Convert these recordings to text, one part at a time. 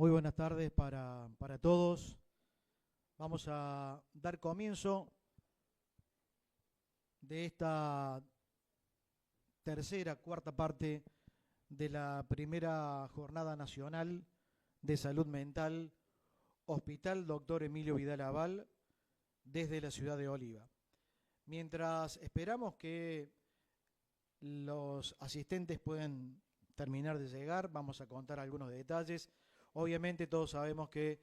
Muy buenas tardes para todos. Vamos a dar comienzo de esta cuarta parte de la primera jornada nacional de salud mental, Hospital Doctor Emilio Vidal Aval, desde la ciudad de Oliva. Mientras esperamos que los asistentes puedan terminar de llegar, vamos a contar algunos detalles. Obviamente todos sabemos que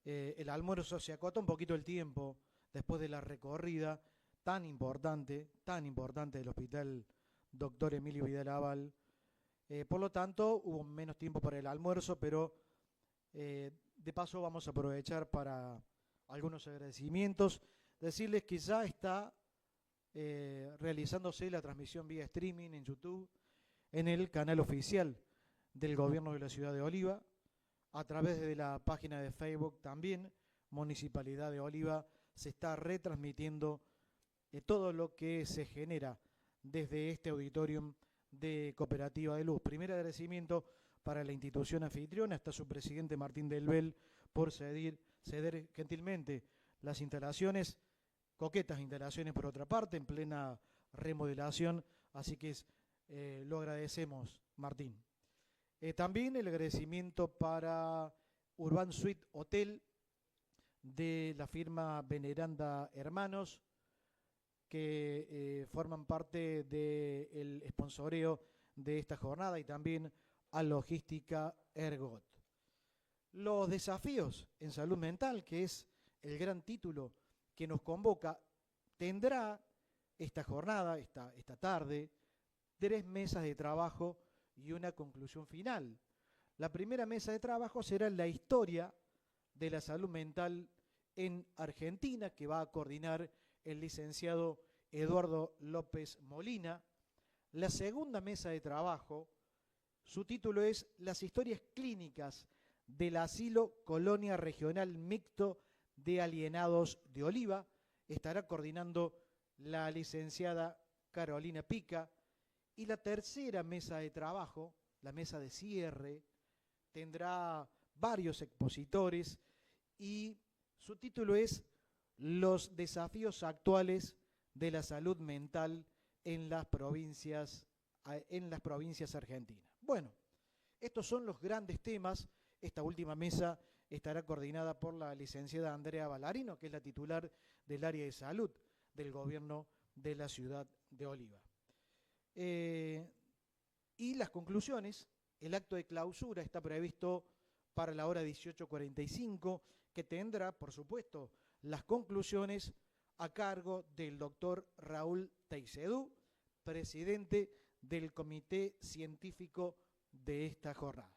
el almuerzo se acota un poquito el tiempo después de la recorrida tan importante del Hospital Doctor Emilio Vidal Aval. Por lo tanto, hubo menos tiempo para el almuerzo, pero de paso vamos a aprovechar para algunos agradecimientos. Decirles que ya está realizándose la transmisión vía streaming en YouTube, en el canal oficial del Gobierno de la Ciudad de Oliva, a través de la página de Facebook también, Municipalidad de Oliva, se está retransmitiendo todo lo que se genera desde este auditorium de Cooperativa de Luz. Primer agradecimiento para la institución anfitriona, está su presidente Martín Delbel por ceder gentilmente las instalaciones, coquetas instalaciones por otra parte, en plena remodelación, así que lo agradecemos, Martín. También el agradecimiento para Urban Suite Hotel de la firma Veneranda Hermanos, que forman parte del sponsoreo de esta jornada, y también a Logística Ergot. Los desafíos en salud mental, que es el gran título que nos convoca, tendrá esta jornada, esta tarde, 3 mesas de trabajo y una conclusión final. La primera mesa de trabajo será la historia de la salud mental en Argentina, que va a coordinar el licenciado Eduardo López Molina. La segunda mesa de trabajo, su título es Las historias clínicas del asilo Colonia Regional Mixto de Alienados de Oliva. Estará coordinando la licenciada Carolina Pica. Y la tercera mesa de trabajo, la mesa de cierre, tendrá varios expositores y su título es Los desafíos actuales de la salud mental en las provincias argentinas. Bueno, estos son los grandes temas. Esta última mesa estará coordinada por la licenciada Andrea Ballarino, que es la titular del área de salud del gobierno de la ciudad de Oliva. Y las conclusiones, el acto de clausura está previsto para la hora 18:45, que tendrá, por supuesto, las conclusiones a cargo del doctor Raúl Teisedú, presidente del comité científico de esta jornada.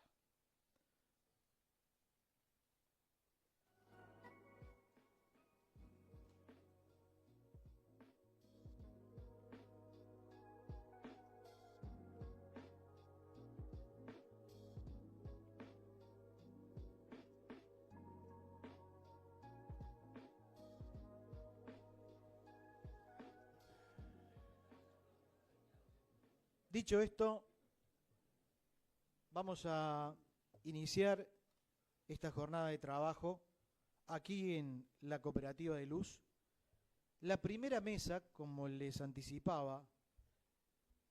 Dicho esto, vamos a iniciar esta jornada de trabajo aquí en la Cooperativa de Luz. La primera mesa, como les anticipaba,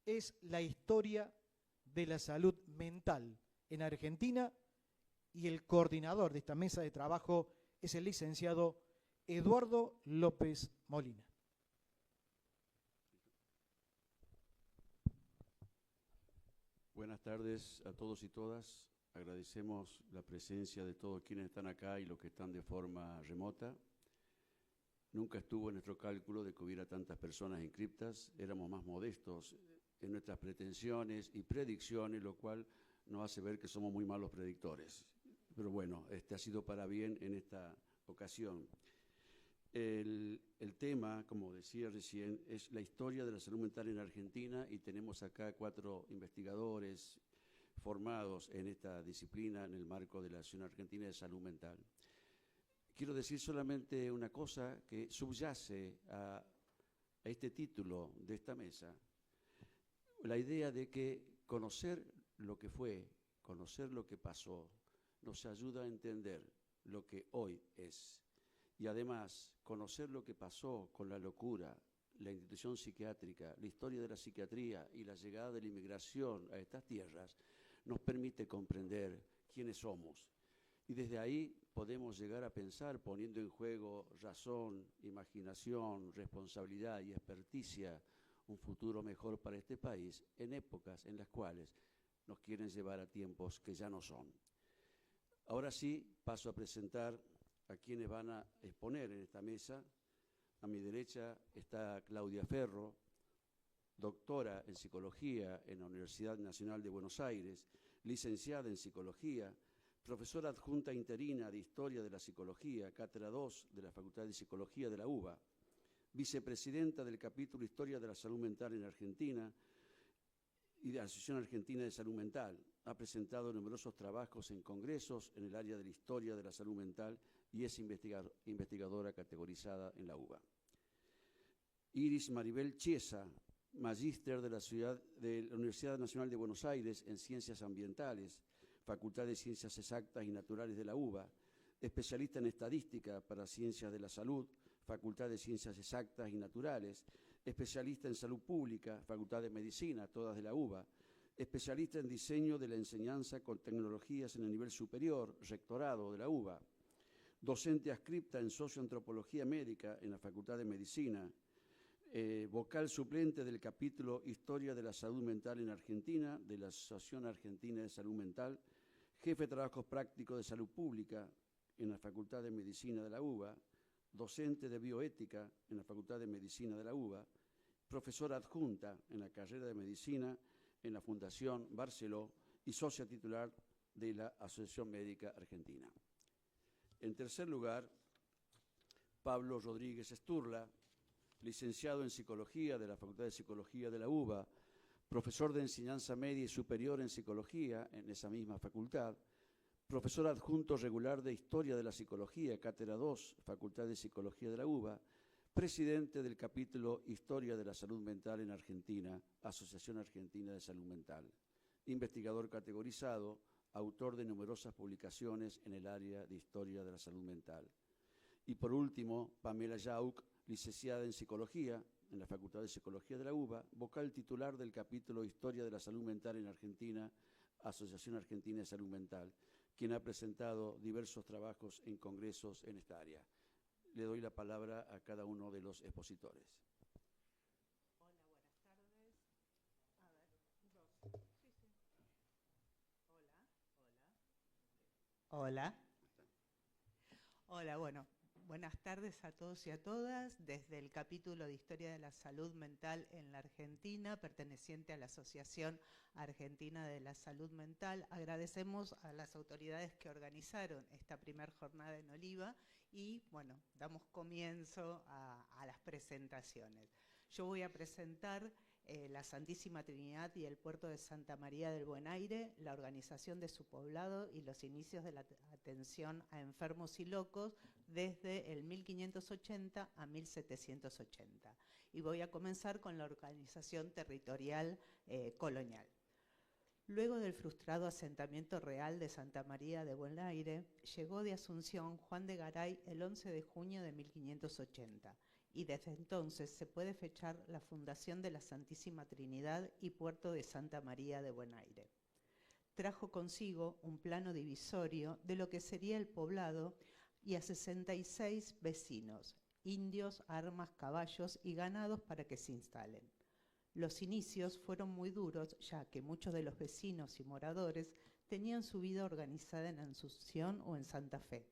es la historia de la salud mental en Argentina, y el coordinador de esta mesa de trabajo es el licenciado Eduardo López Molina. Buenas tardes a todos y todas. Agradecemos la presencia de todos quienes están acá y los que están de forma remota. Nunca estuvo en nuestro cálculo de que hubiera tantas personas inscriptas. Éramos más modestos en nuestras pretensiones y predicciones, lo cual nos hace ver que somos muy malos predictores. Pero bueno, ha sido para bien en esta ocasión. El tema, como decía recién, es la historia de la salud mental en Argentina, y tenemos acá 4 investigadores formados en esta disciplina en el marco de la Asociación Argentina de Salud Mental. Quiero decir solamente una cosa que subyace a este título de esta mesa: la idea de que conocer lo que fue, conocer lo que pasó, nos ayuda a entender lo que hoy es. Y además, conocer lo que pasó con la locura, la institución psiquiátrica, la historia de la psiquiatría y la llegada de la inmigración a estas tierras, nos permite comprender quiénes somos. Y desde ahí podemos llegar a pensar, poniendo en juego razón, imaginación, responsabilidad y experticia, un futuro mejor para este país en épocas en las cuales nos quieren llevar a tiempos que ya no son. Ahora sí, paso a presentar a quienes van a exponer en esta mesa. A mi derecha está Claudia Ferro, doctora en Psicología en la Universidad Nacional de Buenos Aires, licenciada en Psicología, profesora adjunta interina de Historia de la Psicología, Cátedra 2 de la Facultad de Psicología de la UBA, vicepresidenta del capítulo Historia de la Salud Mental en Argentina y de la Asociación Argentina de Salud Mental. Ha presentado numerosos trabajos en congresos en el área de la historia de la salud mental y es investigadora categorizada en la UBA. Iris Maribel Chiesa, magíster de la Universidad Nacional de Buenos Aires en Ciencias Ambientales, Facultad de Ciencias Exactas y Naturales de la UBA, especialista en Estadística para Ciencias de la Salud, Facultad de Ciencias Exactas y Naturales, especialista en Salud Pública, Facultad de Medicina, todas de la UBA, especialista en Diseño de la Enseñanza con Tecnologías en el Nivel Superior, Rectorado de la UBA, docente adscripta en Socioantropología Médica en la Facultad de Medicina, vocal suplente del capítulo Historia de la Salud Mental en Argentina, de la Asociación Argentina de Salud Mental, jefe de Trabajos Prácticos de Salud Pública en la Facultad de Medicina de la UBA, docente de Bioética en la Facultad de Medicina de la UBA, profesora adjunta en la carrera de Medicina en la Fundación Barceló y socia titular de la Asociación Médica Argentina. En tercer lugar, Pablo Rodríguez Esturla, licenciado en Psicología de la Facultad de Psicología de la UBA, profesor de Enseñanza Media y Superior en Psicología en esa misma facultad, profesor adjunto regular de Historia de la Psicología, Cátedra 2, Facultad de Psicología de la UBA, presidente del capítulo Historia de la Salud Mental en Argentina, Asociación Argentina de Salud Mental, investigador categorizado, autor de numerosas publicaciones en el área de Historia de la Salud Mental. Y por último, Pamela Yauch, licenciada en Psicología en la Facultad de Psicología de la UBA, vocal titular del capítulo Historia de la Salud Mental en Argentina, Asociación Argentina de Salud Mental, quien ha presentado diversos trabajos en congresos en esta área. Le doy la palabra a cada uno de los expositores. Hola. Hola, bueno, buenas tardes a todos y a todas. Desde el capítulo de Historia de la Salud Mental en la Argentina, perteneciente a la Asociación Argentina de la Salud Mental, agradecemos a las autoridades que organizaron esta primera jornada en Oliva y, bueno, damos comienzo a las presentaciones. Yo voy a presentar la Santísima Trinidad y el puerto de Santa María del Buen Aire, la organización de su poblado y los inicios de la atención a enfermos y locos desde el 1580 a 1780. Y voy a comenzar con la organización territorial colonial. Luego del frustrado asentamiento real de Santa María de Buen Aire, llegó de Asunción Juan de Garay el 11 de junio de 1580, y desde entonces se puede fechar la fundación de la Santísima Trinidad y puerto de Santa María de Buen Aire. Trajo consigo un plano divisorio de lo que sería el poblado y a 66 vecinos, indios, armas, caballos y ganados para que se instalen. Los inicios fueron muy duros, ya que muchos de los vecinos y moradores tenían su vida organizada en Asunción o en Santa Fe,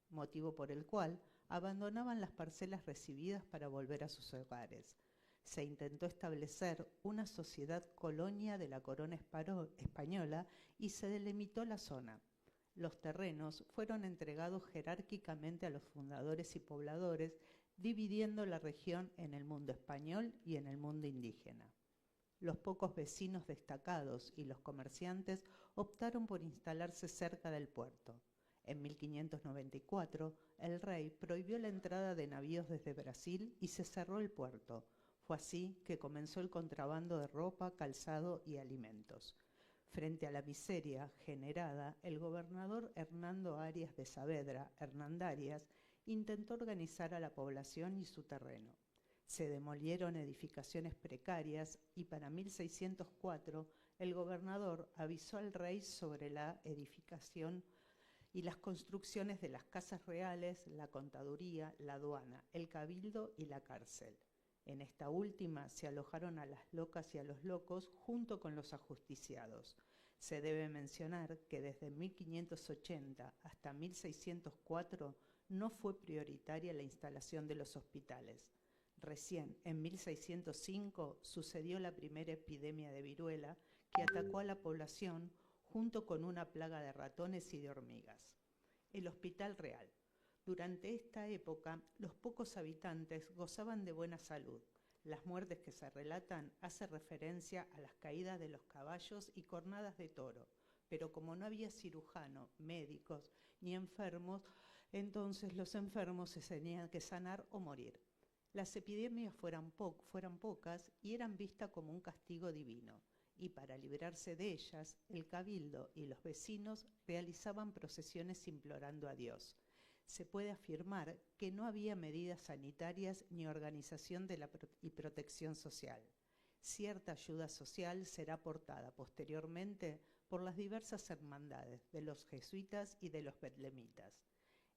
motivo por el cual abandonaban las parcelas recibidas para volver a sus hogares. Se intentó establecer una sociedad colonia de la corona española y se delimitó la zona. Los terrenos fueron entregados jerárquicamente a los fundadores y pobladores, dividiendo la región en el mundo español y en el mundo indígena. Los pocos vecinos destacados y los comerciantes optaron por instalarse cerca del puerto. En 1594, el rey prohibió la entrada de navíos desde Brasil y se cerró el puerto. Fue así que comenzó el contrabando de ropa, calzado y alimentos. Frente a la miseria generada, el gobernador Hernando Arias de Saavedra, Hernandarias, intentó organizar a la población y su terreno. Se demolieron edificaciones precarias y para 1604 el gobernador avisó al rey sobre la edificación y las construcciones de las casas reales, la contaduría, la aduana, el cabildo y la cárcel. En esta última se alojaron a las locas y a los locos junto con los ajusticiados. Se debe mencionar que desde 1580 hasta 1604 no fue prioritaria la instalación de los hospitales. Recién en 1605 sucedió la primera epidemia de viruela que atacó a la población junto con una plaga de ratones y de hormigas. El Hospital Real. Durante esta época, los pocos habitantes gozaban de buena salud. Las muertes que se relatan hacen referencia a las caídas de los caballos y cornadas de toro, pero como no había cirujano, médicos ni enfermos, entonces los enfermos se tenían que sanar o morir. Las epidemias fueran pocas y eran vistas como un castigo divino, y para librarse de ellas, el cabildo y los vecinos realizaban procesiones implorando a Dios. Se puede afirmar que no había medidas sanitarias ni organización y protección social. Cierta ayuda social será aportada posteriormente por las diversas hermandades de los jesuitas y de los betlemitas.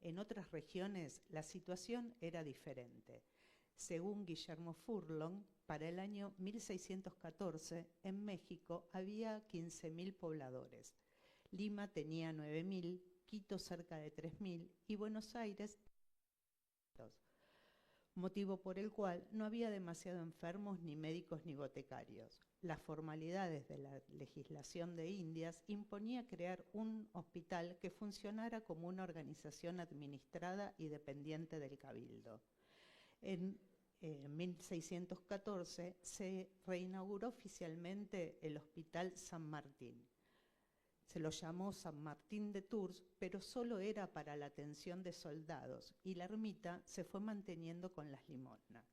En otras regiones la situación era diferente. Según Guillermo Furlong, para el año 1614 en México había 15.000 pobladores. Lima tenía 9.000, Quito cerca de 3.000 y Buenos Aires, motivo por el cual no había demasiado enfermos, ni médicos, ni botecarios. Las formalidades de la legislación de Indias imponía crear un hospital que funcionara como una organización administrada y dependiente del cabildo. En 1614 se reinauguró oficialmente el Hospital San Martín. Se lo llamó San Martín de Tours, pero solo era para la atención de soldados y la ermita se fue manteniendo con las limosnas.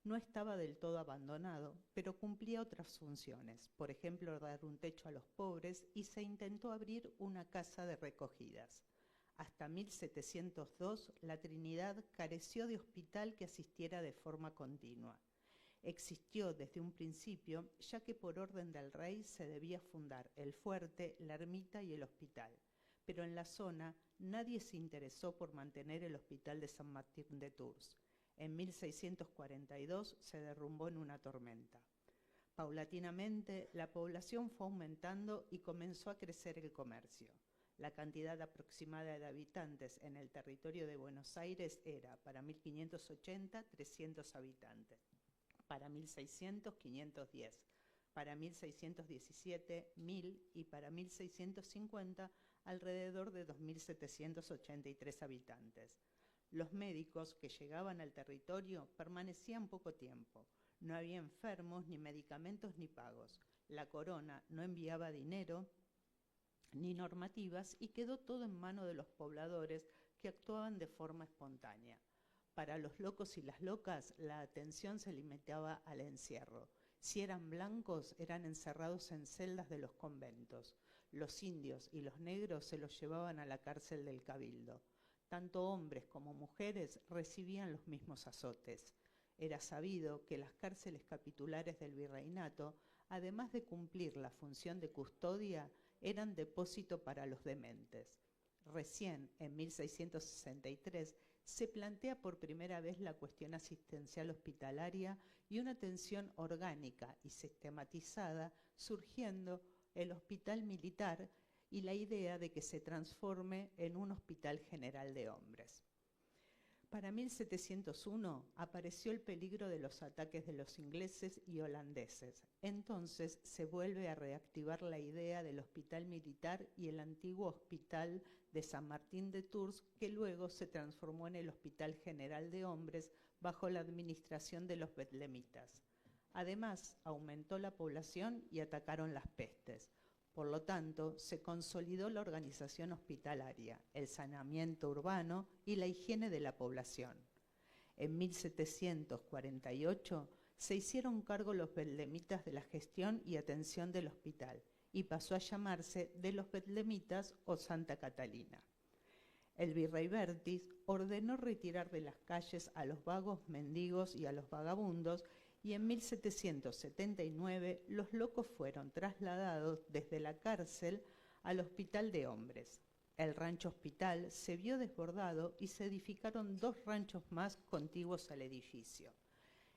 No estaba del todo abandonado, pero cumplía otras funciones, por ejemplo, dar un techo a los pobres, y se intentó abrir una casa de recogidas. Hasta 1702, la Trinidad careció de hospital que asistiera de forma continua. Existió desde un principio, ya que por orden del rey se debía fundar el fuerte, la ermita y el hospital, pero en la zona nadie se interesó por mantener el hospital de San Martín de Tours. En 1642 se derrumbó en una tormenta. Paulatinamente, la población fue aumentando y comenzó a crecer el comercio. La cantidad aproximada de habitantes en el territorio de Buenos Aires era, para 1580, 300 habitantes. Para 1600, 510, para 1617, 1000 y para 1650, alrededor de 2783 habitantes. Los médicos que llegaban al territorio permanecían poco tiempo. No había enfermos, ni medicamentos, ni pagos. La corona no enviaba dinero ni normativas y quedó todo en manos de los pobladores que actuaban de forma espontánea. Para los locos y las locas, la atención se limitaba al encierro. Si eran blancos, eran encerrados en celdas de los conventos. Los indios y los negros se los llevaban a la cárcel del cabildo. Tanto hombres como mujeres recibían los mismos azotes. Era sabido que las cárceles capitulares del virreinato, además de cumplir la función de custodia, eran depósito para los dementes. Recién, en 1663, se plantea por primera vez la cuestión asistencial hospitalaria y una atención orgánica y sistematizada, surgiendo el hospital militar y la idea de que se transforme en un hospital general de hombres. Para 1701 apareció el peligro de los ataques de los ingleses y holandeses. Entonces se vuelve a reactivar la idea del hospital militar y el antiguo hospital de San Martín de Tours, que luego se transformó en el Hospital General de Hombres bajo la administración de los betlemitas. Además, aumentó la población y atacaron las pestes. Por lo tanto, se consolidó la organización hospitalaria, el saneamiento urbano y la higiene de la población. En 1748 se hicieron cargo los betlemitas de la gestión y atención del hospital y pasó a llamarse de los betlemitas o Santa Catalina. El virrey Bertis ordenó retirar de las calles a los vagos mendigos y a los vagabundos, y en 1779 los locos fueron trasladados desde la cárcel al Hospital de Hombres. El rancho hospital se vio desbordado y se edificaron 2 ranchos más contiguos al edificio.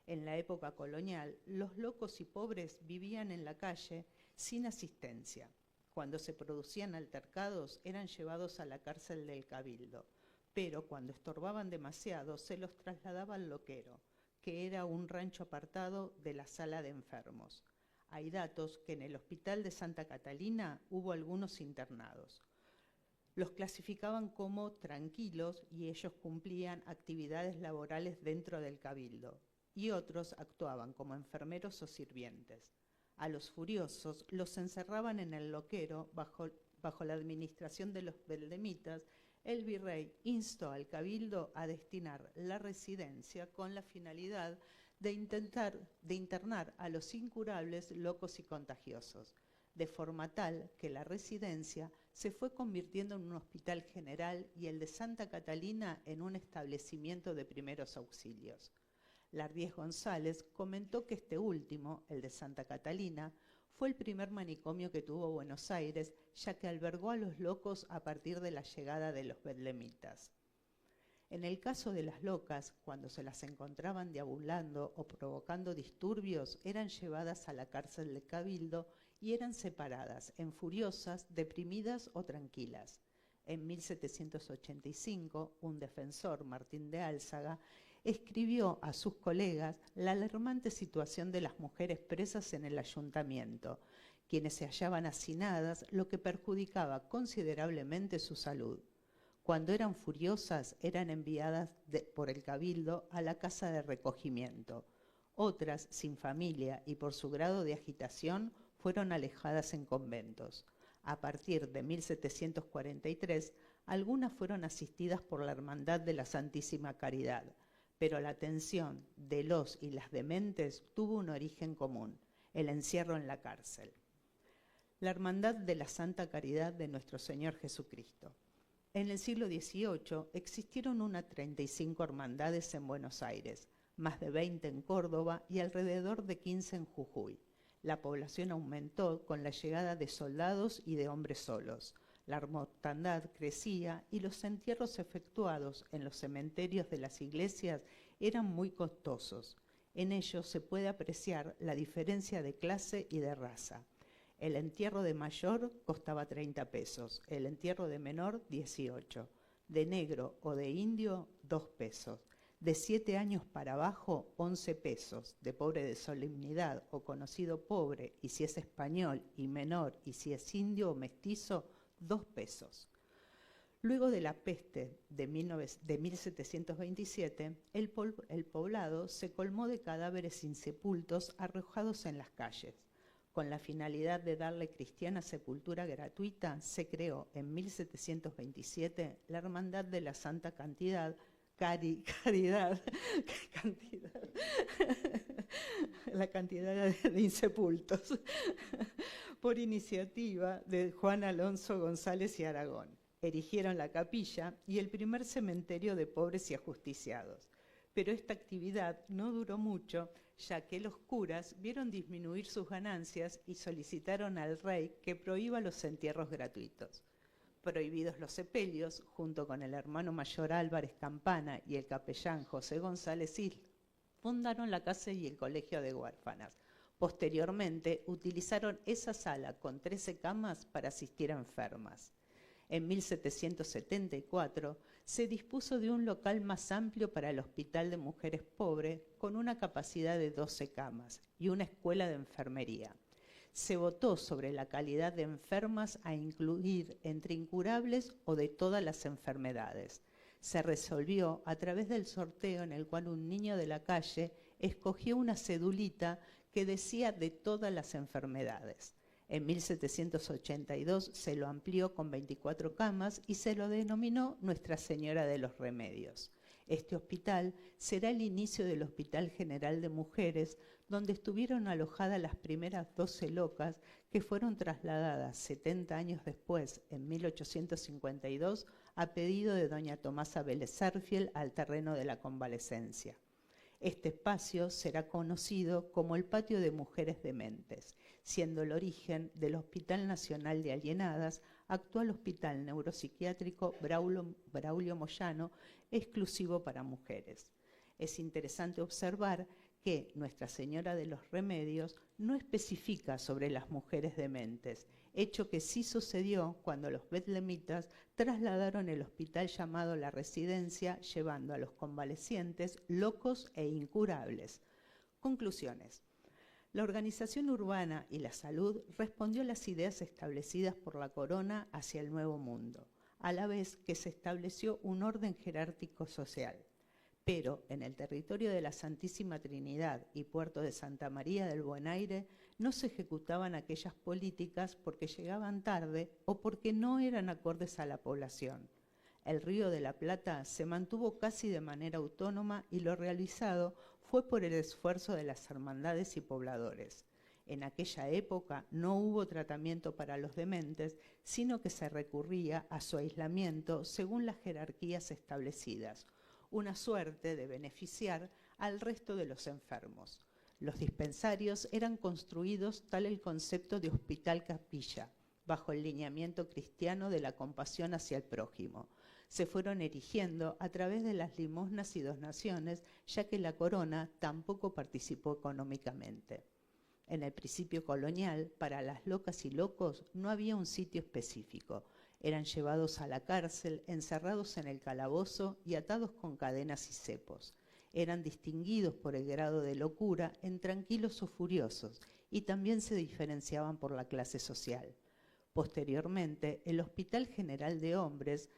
En la época colonial, los locos y pobres vivían en la calle sin asistencia. Cuando se producían altercados, eran llevados a la cárcel del Cabildo, pero cuando estorbaban demasiado, se los trasladaba al loquero, que era un rancho apartado de la sala de enfermos. Hay datos que en el Hospital de Santa Catalina hubo algunos internados. Los clasificaban como tranquilos y ellos cumplían actividades laborales dentro del Cabildo, y otros actuaban como enfermeros o sirvientes. A los furiosos los encerraban en el loquero bajo la administración de los betlemitas. El virrey instó al Cabildo a destinar la residencia con la finalidad de internar a los incurables, locos y contagiosos, de forma tal que la residencia se fue convirtiendo en un hospital general y el de Santa Catalina en un establecimiento de primeros auxilios. Lardíez González comentó que este último, el de Santa Catalina, fue el primer manicomio que tuvo Buenos Aires, ya que albergó a los locos a partir de la llegada de los betlemitas. En el caso de las locas, cuando se las encontraban deambulando o provocando disturbios, eran llevadas a la cárcel de Cabildo y eran separadas en furiosas, deprimidas o tranquilas. En 1785, un defensor, Martín de Álzaga, escribió a sus colegas la alarmante situación de las mujeres presas en el ayuntamiento, quienes se hallaban hacinadas, lo que perjudicaba considerablemente su salud. Cuando eran furiosas, eran enviadas por el Cabildo a la casa de recogimiento. Otras, sin familia y por su grado de agitación, fueron alejadas en conventos. A partir de 1743, algunas fueron asistidas por la Hermandad de la Santísima Caridad, pero la atención de los y las dementes tuvo un origen común, el encierro en la cárcel. La Hermandad de la Santa Caridad de Nuestro Señor Jesucristo. En el siglo XVIII existieron unas 35 hermandades en Buenos Aires, más de 20 en Córdoba y alrededor de 15 en Jujuy. La población aumentó con la llegada de soldados y de hombres solos. La mortandad crecía y los entierros efectuados en los cementerios de las iglesias eran muy costosos. En ellos se puede apreciar la diferencia de clase y de raza. El entierro de mayor costaba 30 pesos, el entierro de menor 18, de negro o de indio 2 pesos, de 7 años para abajo 11 pesos, de pobre de solemnidad o conocido pobre, y si es español, y menor, y si es indio o mestizo, 2 pesos. Luego de la peste de 1727, el poblado se colmó de cadáveres insepultos arrojados en las calles. Con la finalidad de darle cristiana sepultura gratuita, se creó en 1727 la Hermandad de la Santa Caridad, la cantidad de insepultos, por iniciativa de Juan Alonso González y Aragón. Erigieron la capilla y el primer cementerio de pobres y ajusticiados. Pero esta actividad no duró mucho, ya que los curas vieron disminuir sus ganancias y solicitaron al rey que prohíba los entierros gratuitos. Prohibidos los sepelios, junto con el hermano mayor Álvarez Campana y el capellán José González Isla, fundaron la casa y el colegio de huérfanas. Posteriormente, utilizaron esa sala con 13 camas para asistir a enfermas. En 1774 se dispuso de un local más amplio para el Hospital de Mujeres Pobres con una capacidad de 12 camas y una escuela de enfermería. Se votó sobre la calidad de enfermas a incluir entre incurables o de todas las enfermedades. Se resolvió a través del sorteo en el cual un niño de la calle escogió una cedulita que decía de todas las enfermedades. En 1782 se lo amplió con 24 camas y se lo denominó Nuestra Señora de los Remedios. Este hospital será el inicio del Hospital General de Mujeres, donde estuvieron alojadas las primeras 12 locas que fueron trasladadas 70 años después, en 1852, a pedido de doña Tomasa Vélez Sarsfield al terreno de la convalecencia. Este espacio será conocido como el Patio de Mujeres Dementes, siendo el origen del Hospital Nacional de Alienadas, actual Hospital Neuropsiquiátrico Braulio Moyano, exclusivo para mujeres. Es interesante observar que Nuestra Señora de los Remedios no especifica sobre las mujeres dementes, hecho que sí sucedió cuando los betlemitas trasladaron el hospital llamado La Residencia, llevando a los convalecientes locos e incurables. Conclusiones. La organización urbana y la salud respondió a las ideas establecidas por la corona hacia el Nuevo Mundo, a la vez que se estableció un orden jerárquico social. Pero en el territorio de la Santísima Trinidad y Puerto de Santa María del Buen Aire no se ejecutaban aquellas políticas porque llegaban tarde o porque no eran acordes a la población. El Río de la Plata se mantuvo casi de manera autónoma y lo realizado fue por el esfuerzo de las hermandades y pobladores. En aquella época no hubo tratamiento para los dementes, sino que se recurría a su aislamiento según las jerarquías establecidas, una suerte de beneficiar al resto de los enfermos. Los dispensarios eran construidos tal el concepto de hospital-capilla, bajo el lineamiento cristiano de la compasión hacia el prójimo. Se fueron erigiendo a través de las limosnas y donaciones, ya que la corona tampoco participó económicamente. En el principio colonial, para las locas y locos no había un sitio específico. Eran llevados a la cárcel, encerrados en el calabozo y atados con cadenas y cepos. Eran distinguidos por el grado de locura en tranquilos o furiosos y también se diferenciaban por la clase social. Posteriormente, el Hospital General de Hombres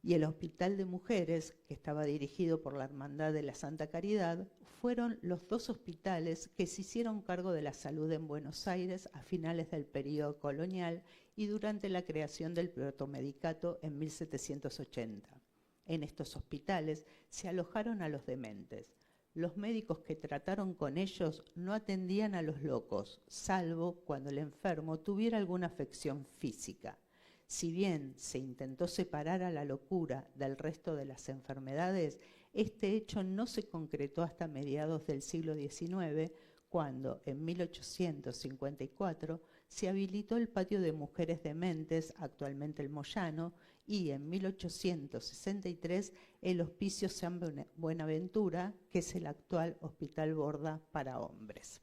y el Hospital de Mujeres, que estaba dirigido por la Hermandad de la Santa Caridad, fueron los dos hospitales que se hicieron cargo de la salud en Buenos Aires a finales del período colonial y durante la creación del protomedicato en 1780. En estos hospitales se alojaron a los dementes. Los médicos que trataron con ellos no atendían a los locos, salvo cuando el enfermo tuviera alguna afección física. Si bien se intentó separar a la locura del resto de las enfermedades, este hecho no se concretó hasta mediados del siglo XIX, cuando, en 1854, se habilitó el Patio de Mujeres Dementes, actualmente el Moyano, y en 1863 el Hospicio San Buenaventura, que es el actual Hospital Borda para hombres.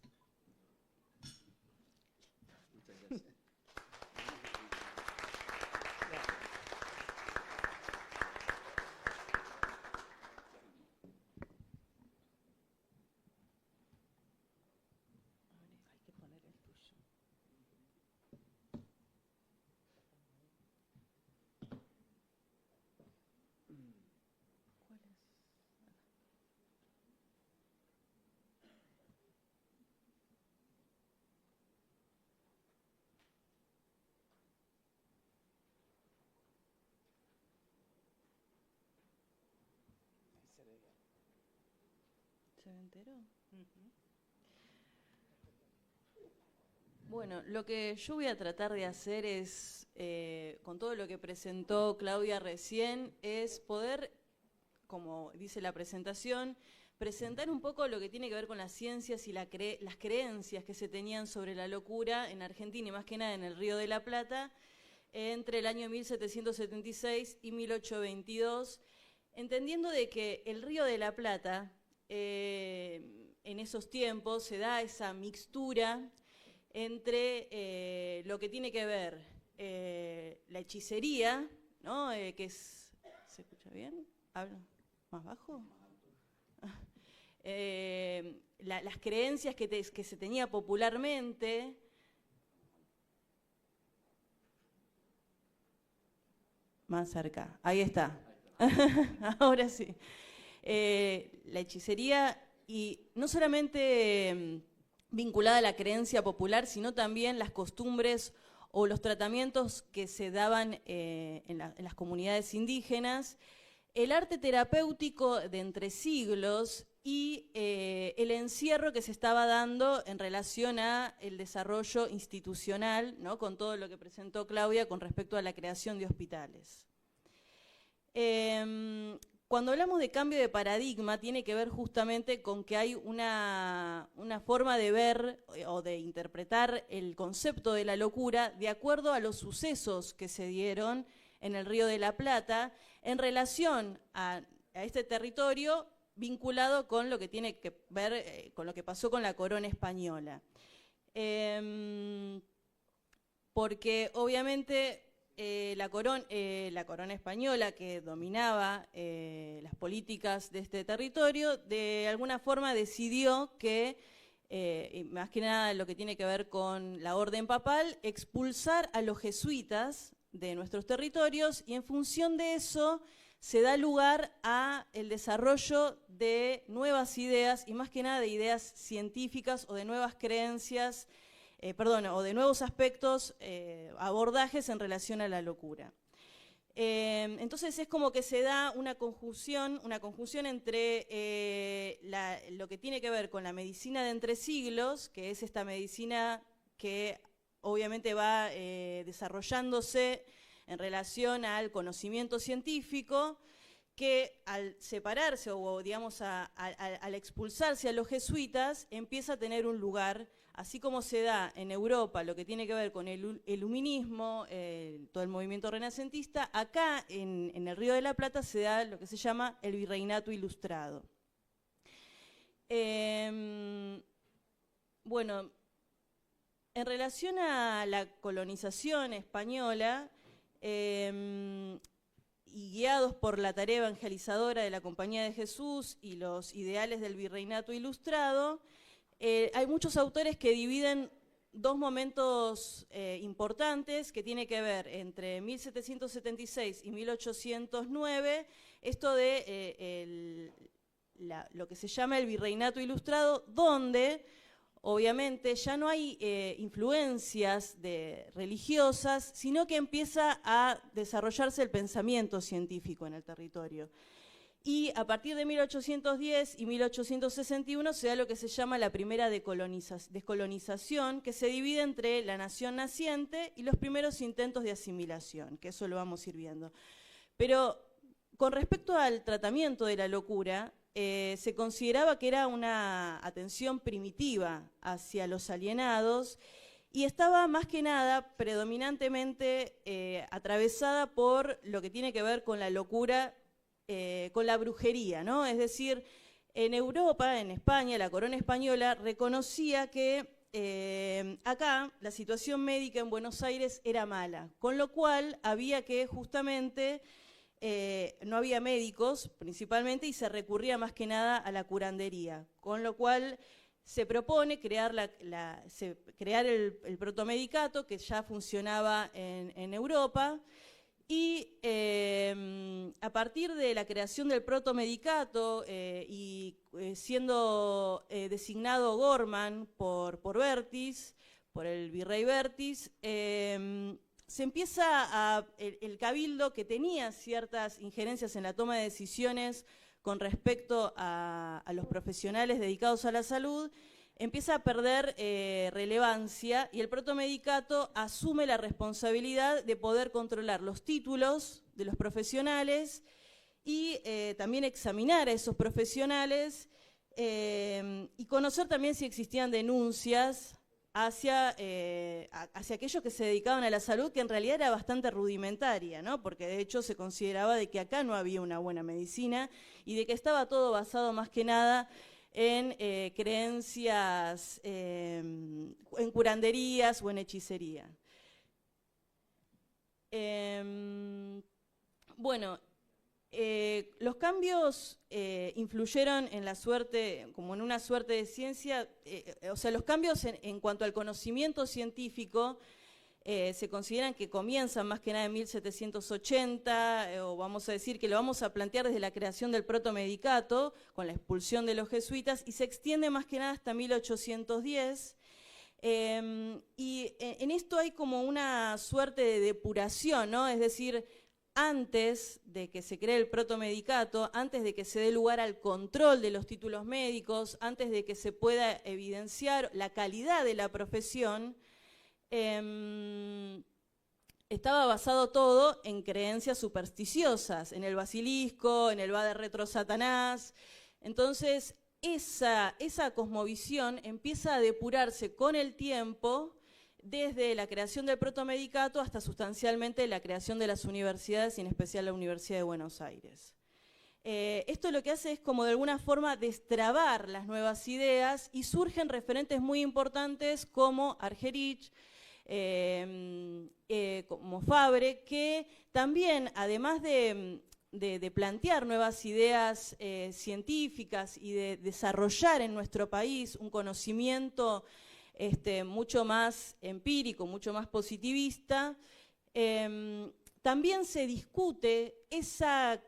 ¿Se enteró? Bueno, lo que yo voy a tratar de hacer es, con todo lo que presentó Claudia recién, es poder, como dice la presentación, presentar un poco lo que tiene que ver con las ciencias y las creencias que se tenían sobre la locura en Argentina y más que nada en el Río de la Plata entre el año 1776 y 1822, entendiendo de que el Río de la Plata en esos tiempos se da esa mixtura entre lo que tiene que ver la hechicería, ¿no? Que es, ¿se escucha bien? ¿Hablo más bajo? Las creencias que se tenía popularmente. Más cerca, ahí está. Ahora sí. La hechicería, y no solamente vinculada a la creencia popular, sino también las costumbres o los tratamientos que se daban en las comunidades indígenas, el arte terapéutico de entre siglos y el encierro que se estaba dando en relación a el desarrollo institucional, ¿no? Con todo lo que presentó Claudia con respecto a la creación de hospitales. Cuando hablamos de cambio de paradigma, tiene que ver justamente con que hay una forma de ver o de interpretar el concepto de la locura de acuerdo a los sucesos que se dieron en el Río de la Plata en relación a este territorio vinculado con lo que tiene que ver con lo que pasó con la corona española. Porque obviamente la corona española que dominaba las políticas de este territorio, de alguna forma decidió que, más que nada lo que tiene que ver con la orden papal, expulsar a los jesuitas de nuestros territorios, y en función de eso se da lugar a el desarrollo de nuevas ideas, y más que nada de ideas científicas o de nuevas creencias, o de nuevos aspectos, abordajes en relación a la locura. Entonces es como que se da una conjunción entre lo que tiene que ver con la medicina de entre siglos, que es esta medicina que obviamente va desarrollándose en relación al conocimiento científico, que al separarse o digamos al expulsarse a los jesuitas empieza a tener un lugar, así como se da en Europa lo que tiene que ver con el iluminismo, todo el movimiento renacentista. Acá en el Río de la Plata se da lo que se llama el virreinato ilustrado. Bueno, en relación a la colonización española, y guiados por la tarea evangelizadora de la Compañía de Jesús y los ideales del virreinato ilustrado, hay muchos autores que dividen dos momentos importantes que tienen que ver entre 1776 y 1809, esto de lo que se llama el virreinato ilustrado, donde obviamente ya no hay influencias religiosas, sino que empieza a desarrollarse el pensamiento científico en el territorio. Y a partir de 1810 y 1861 se da lo que se llama la primera descolonización, que se divide entre la nación naciente y los primeros intentos de asimilación, que eso lo vamos a ir viendo. Pero con respecto al tratamiento de la locura, se consideraba que era una atención primitiva hacia los alienados y estaba más que nada predominantemente atravesada por lo que tiene que ver con la locura, con la brujería, ¿no? Es decir, en Europa, en España, la corona española reconocía que acá la situación médica en Buenos Aires era mala, con lo cual había que justamente no había médicos principalmente y se recurría más que nada a la curandería, con lo cual se propone crear el protomedicato que ya funcionaba en Europa, y a partir de la creación del protomedicato y siendo designado Gorman por Bertis, por el virrey Bertis, se empieza el cabildo, que tenía ciertas injerencias en la toma de decisiones con respecto a los profesionales dedicados a la salud, empieza a perder relevancia, y el protomedicato asume la responsabilidad de poder controlar los títulos de los profesionales y también examinar a esos profesionales y conocer también si existían denuncias hacia aquellos que se dedicaban a la salud, que en realidad era bastante rudimentaria, ¿no? Porque de hecho se consideraba de que acá no había una buena medicina y de que estaba todo basado más que nada en creencias, en curanderías o en hechicería. Bueno, los cambios influyeron en la suerte, como en una suerte de ciencia, o sea, los cambios en cuanto al conocimiento científico se consideran que comienzan más que nada en 1780, o vamos a decir que lo vamos a plantear desde la creación del protomedicato, con la expulsión de los jesuitas, y se extiende más que nada hasta 1810. Y en esto hay como una suerte de depuración, ¿no? Es decir, antes de que se cree el protomedicato, antes de que se dé lugar al control de los títulos médicos, antes de que se pueda evidenciar la calidad de la profesión, estaba basado todo en creencias supersticiosas, en el basilisco, en el va de retro Satanás. Entonces, esa cosmovisión empieza a depurarse con el tiempo, desde la creación del protomedicato hasta sustancialmente la creación de las universidades, y en especial la Universidad de Buenos Aires. Esto lo que hace es como de alguna forma destrabar las nuevas ideas, y surgen referentes muy importantes como Argerich, como Fabre, que también, además de plantear nuevas ideas científicas y de desarrollar en nuestro país un conocimiento mucho más empírico, mucho más positivista, también se discute ese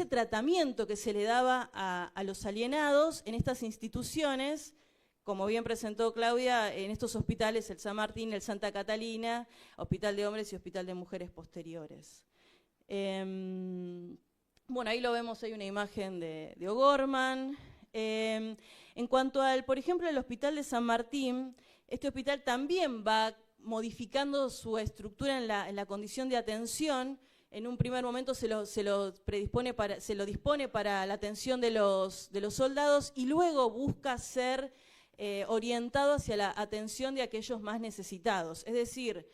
tratamiento que se le daba a los alienados en estas instituciones, como bien presentó Claudia, en estos hospitales, el San Martín, el Santa Catalina, Hospital de Hombres y Hospital de Mujeres posteriores. Bueno, ahí lo vemos, hay una imagen de O'Gorman. En cuanto al, por ejemplo, el Hospital de San Martín, este hospital también va modificando su estructura en la condición de atención. En un primer momento se lo dispone para la atención de los soldados, y luego busca ser orientado hacia la atención de aquellos más necesitados. Es decir,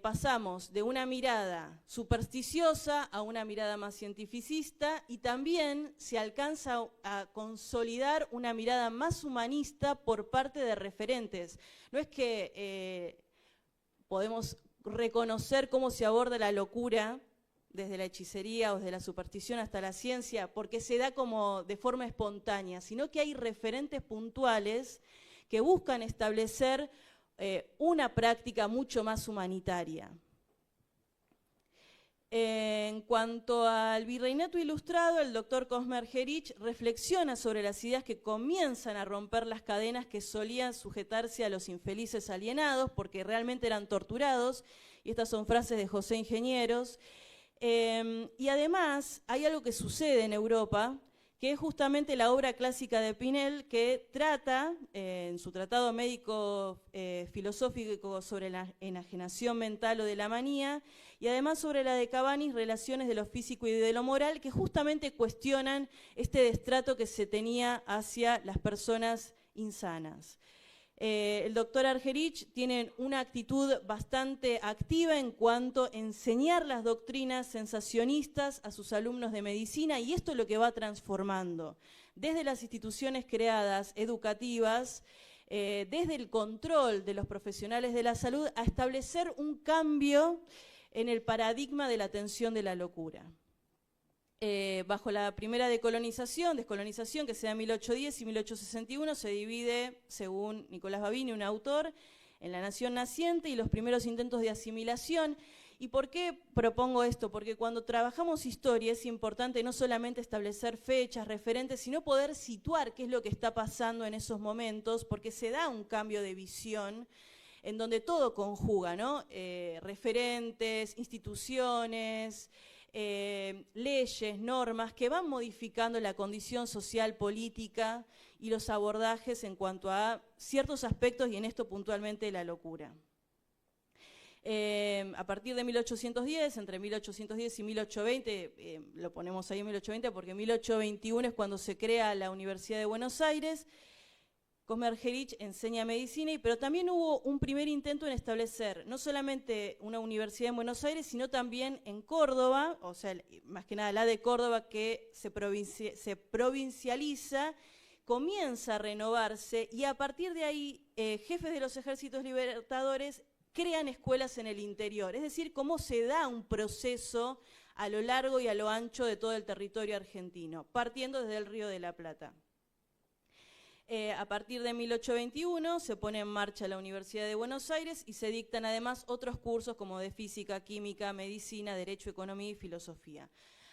pasamos de una mirada supersticiosa a una mirada más cientificista, y también se alcanza a consolidar una mirada más humanista por parte de referentes. No es que podemos reconocer cómo se aborda la locura desde la hechicería o desde la superstición hasta la ciencia, porque se da como de forma espontánea, sino que hay referentes puntuales que buscan establecer una práctica mucho más humanitaria. En cuanto al virreinato ilustrado, el doctor Cosme Argerich reflexiona sobre las ideas que comienzan a romper las cadenas que solían sujetarse a los infelices alienados, porque realmente eran torturados, y estas son frases de José Ingenieros. Y además hay algo que sucede en Europa, que es justamente la obra clásica de Pinel, que trata, en su tratado médico filosófico sobre la enajenación mental o de la manía, y además sobre la de Cabanis, relaciones de lo físico y de lo moral, que justamente cuestionan este destrato que se tenía hacia las personas insanas. El doctor Argerich tiene una actitud bastante activa en cuanto a enseñar las doctrinas sensacionistas a sus alumnos de medicina, y esto es lo que va transformando desde las instituciones creadas, educativas, desde el control de los profesionales de la salud, a establecer un cambio en el paradigma de la atención de la locura. Bajo la primera descolonización, que se da en 1810 y 1861, se divide, según Nicolás Babini, un autor, en la nación naciente y los primeros intentos de asimilación. ¿Y por qué propongo esto? Porque cuando trabajamos historia es importante no solamente establecer fechas, referentes, sino poder situar qué es lo que está pasando en esos momentos, porque se da un cambio de visión en donde todo conjuga, ¿no? Referentes, instituciones, leyes, normas que van modificando la condición social, política y los abordajes en cuanto a ciertos aspectos, y en esto puntualmente la locura. A partir de 1810, entre 1810 y 1820, lo ponemos ahí en 1820 porque 1821 es cuando se crea la Universidad de Buenos Aires. Cosme Argerich enseña medicina, pero también hubo un primer intento en establecer no solamente una universidad en Buenos Aires, sino también en Córdoba, o sea, más que nada la de Córdoba, que se provincializa, comienza a renovarse, y a partir de ahí jefes de los ejércitos libertadores crean escuelas en el interior. Es decir, cómo se da un proceso a lo largo y a lo ancho de todo el territorio argentino, partiendo desde el Río de la Plata. A partir de 1821 se pone en marcha la Universidad de Buenos Aires y se dictan además otros cursos como de física, química, medicina, derecho, economía y filosofía.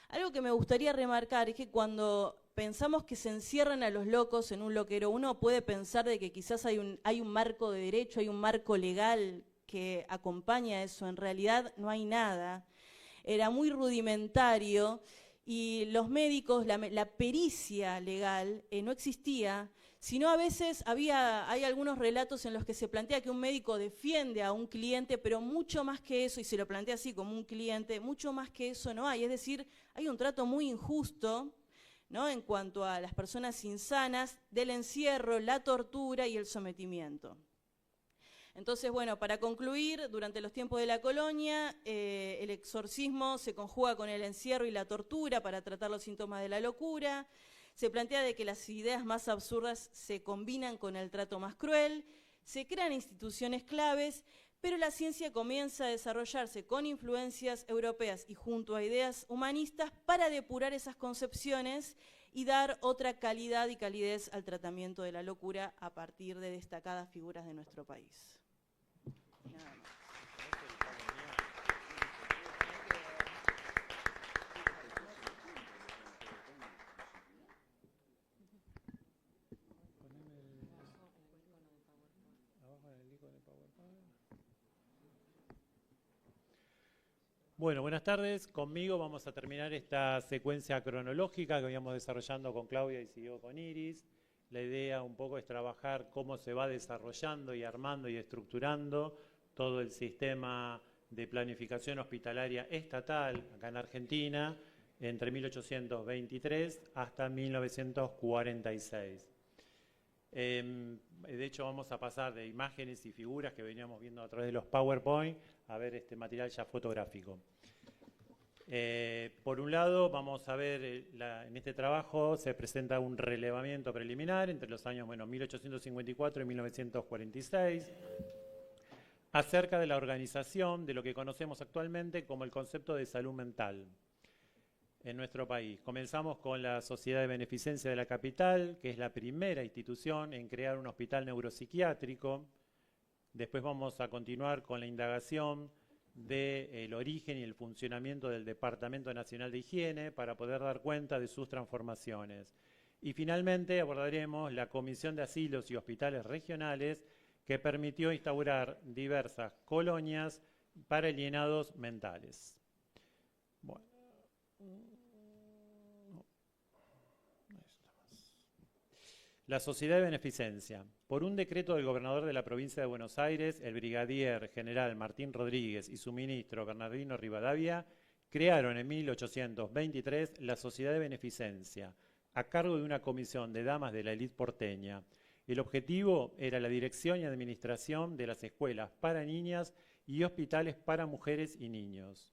Algo que me gustaría remarcar es que cuando pensamos que se encierran a los locos en un loquero, uno puede pensar de que quizás hay un marco de derecho, hay un marco legal que acompaña eso. En realidad no hay nada. era muy rudimentario y los médicos, la pericia legal no existía, sino a veces hay algunos relatos en los que se plantea que un médico defiende a un cliente, pero mucho más que eso, y se lo plantea así como un cliente, mucho más que eso no hay. Es decir, hay un trato muy injusto, ¿no?, en cuanto a las personas insanas, del encierro, la tortura y el sometimiento. Entonces, bueno, para concluir, durante los tiempos de la colonia, el exorcismo se conjuga con el encierro y la tortura para tratar los síntomas de la locura. Se plantea de que las ideas más absurdas se combinan con el trato más cruel, se crean instituciones claves, pero la ciencia comienza a desarrollarse con influencias europeas y junto a ideas humanistas para depurar esas concepciones y dar otra calidad y calidez al tratamiento de la locura a partir de destacadas figuras de nuestro país. Nada más. Bueno, buenas tardes. Conmigo vamos a terminar esta secuencia cronológica que veníamos desarrollando con Claudia y siguió con Iris. La idea un poco es trabajar cómo se va desarrollando y armando y estructurando todo el sistema de planificación hospitalaria estatal acá en Argentina entre 1823 hasta 1946. De hecho, vamos a pasar de imágenes y figuras que veníamos viendo a través de los PowerPoint a ver este material ya fotográfico. Por un lado, vamos a ver, en este trabajo se presenta un relevamiento preliminar entre los años 1854 y 1946, acerca de la organización de lo que conocemos actualmente como el concepto de salud mental en nuestro país. Comenzamos con la Sociedad de Beneficencia de la Capital, que es la primera institución en crear un hospital neuropsiquiátrico. Después vamos a continuar con la indagación del origen y el funcionamiento del Departamento Nacional de Higiene para poder dar cuenta de sus transformaciones. Y finalmente abordaremos la Comisión de Asilos y Hospitales Regionales, que permitió instaurar diversas colonias para alienados mentales. Bueno. La Sociedad de Beneficencia. Por un decreto del gobernador de la provincia de Buenos Aires, el brigadier general Martín Rodríguez y su ministro Bernardino Rivadavia crearon en 1823 la Sociedad de Beneficencia, a cargo de una comisión de damas de la élite porteña. El objetivo era la dirección y administración de las escuelas para niñas y hospitales para mujeres y niños.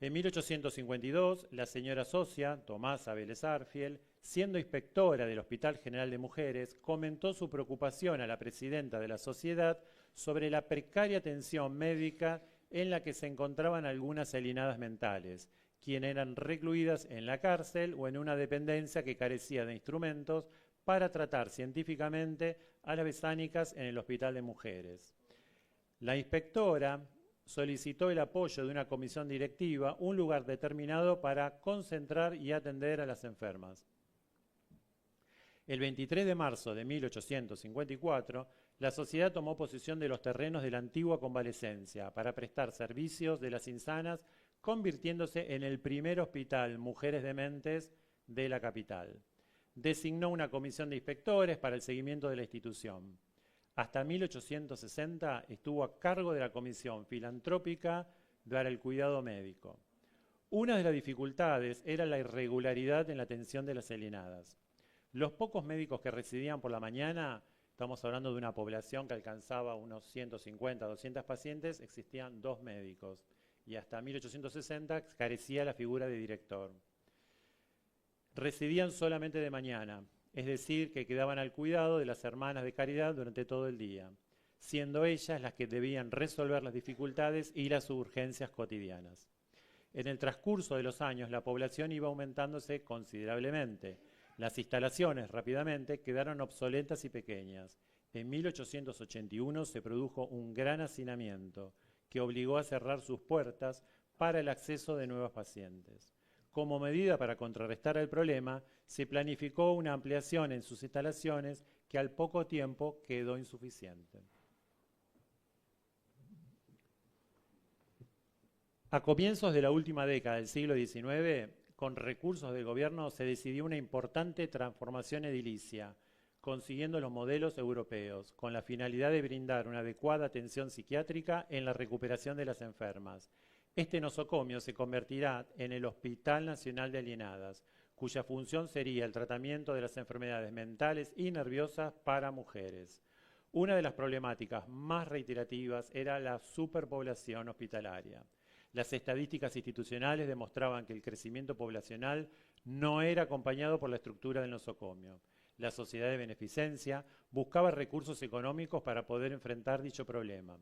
En 1852, la señora socia, Tomasa Vélez Arfiel, siendo inspectora del Hospital General de Mujeres, comentó su preocupación a la presidenta de la sociedad sobre la precaria atención médica en la que se encontraban algunas alienadas mentales, quienes eran recluidas en la cárcel o en una dependencia que carecía de instrumentos para tratar científicamente a las besánicas en el Hospital de Mujeres. La inspectora solicitó el apoyo de una comisión directiva, un lugar determinado para concentrar y atender a las enfermas. El 23 de marzo de 1854, la sociedad tomó posesión de los terrenos de la antigua convalecencia para prestar servicios de las insanas, convirtiéndose en el primer hospital mujeres dementes de la capital. Designó una comisión de inspectores para el seguimiento de la institución. Hasta 1860 estuvo a cargo de la Comisión Filantrópica para el Cuidado Médico. Una de las dificultades era la irregularidad en la atención de las alienadas. Los pocos médicos que residían por la mañana, estamos hablando de una población que alcanzaba unos 150, 200 pacientes, existían 2 médicos. Y hasta 1860 carecía la figura de director. Residían solamente de mañana, es decir, que quedaban al cuidado de las hermanas de caridad durante todo el día, siendo ellas las que debían resolver las dificultades y las urgencias cotidianas. En el transcurso de los años, la población iba aumentándose considerablemente. Las instalaciones rápidamente quedaron obsoletas y pequeñas. En 1881 se produjo un gran hacinamiento que obligó a cerrar sus puertas para el acceso de nuevos pacientes. Como medida para contrarrestar el problema, se planificó una ampliación en sus instalaciones que al poco tiempo quedó insuficiente. A comienzos de la última década del siglo XIX, con recursos del gobierno se decidió una importante transformación edilicia, consiguiendo los modelos europeos, con la finalidad de brindar una adecuada atención psiquiátrica en la recuperación de las enfermas. Este nosocomio se convertirá en el Hospital Nacional de Alienadas, cuya función sería el tratamiento de las enfermedades mentales y nerviosas para mujeres. Una de las problemáticas más reiterativas era la superpoblación hospitalaria. Las estadísticas institucionales demostraban que el crecimiento poblacional no era acompañado por la estructura del nosocomio. La sociedad de beneficencia buscaba recursos económicos para poder enfrentar dicho problema.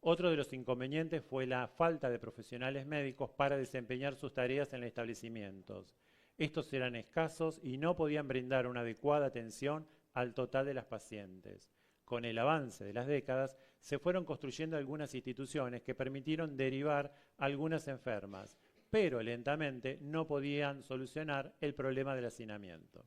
Otro de los inconvenientes fue la falta de profesionales médicos para desempeñar sus tareas en los establecimientos. Estos eran escasos y no podían brindar una adecuada atención al total de las pacientes. Con el avance de las décadas, se fueron construyendo algunas instituciones que permitieron derivar a algunas enfermas, pero lentamente no podían solucionar el problema del hacinamiento.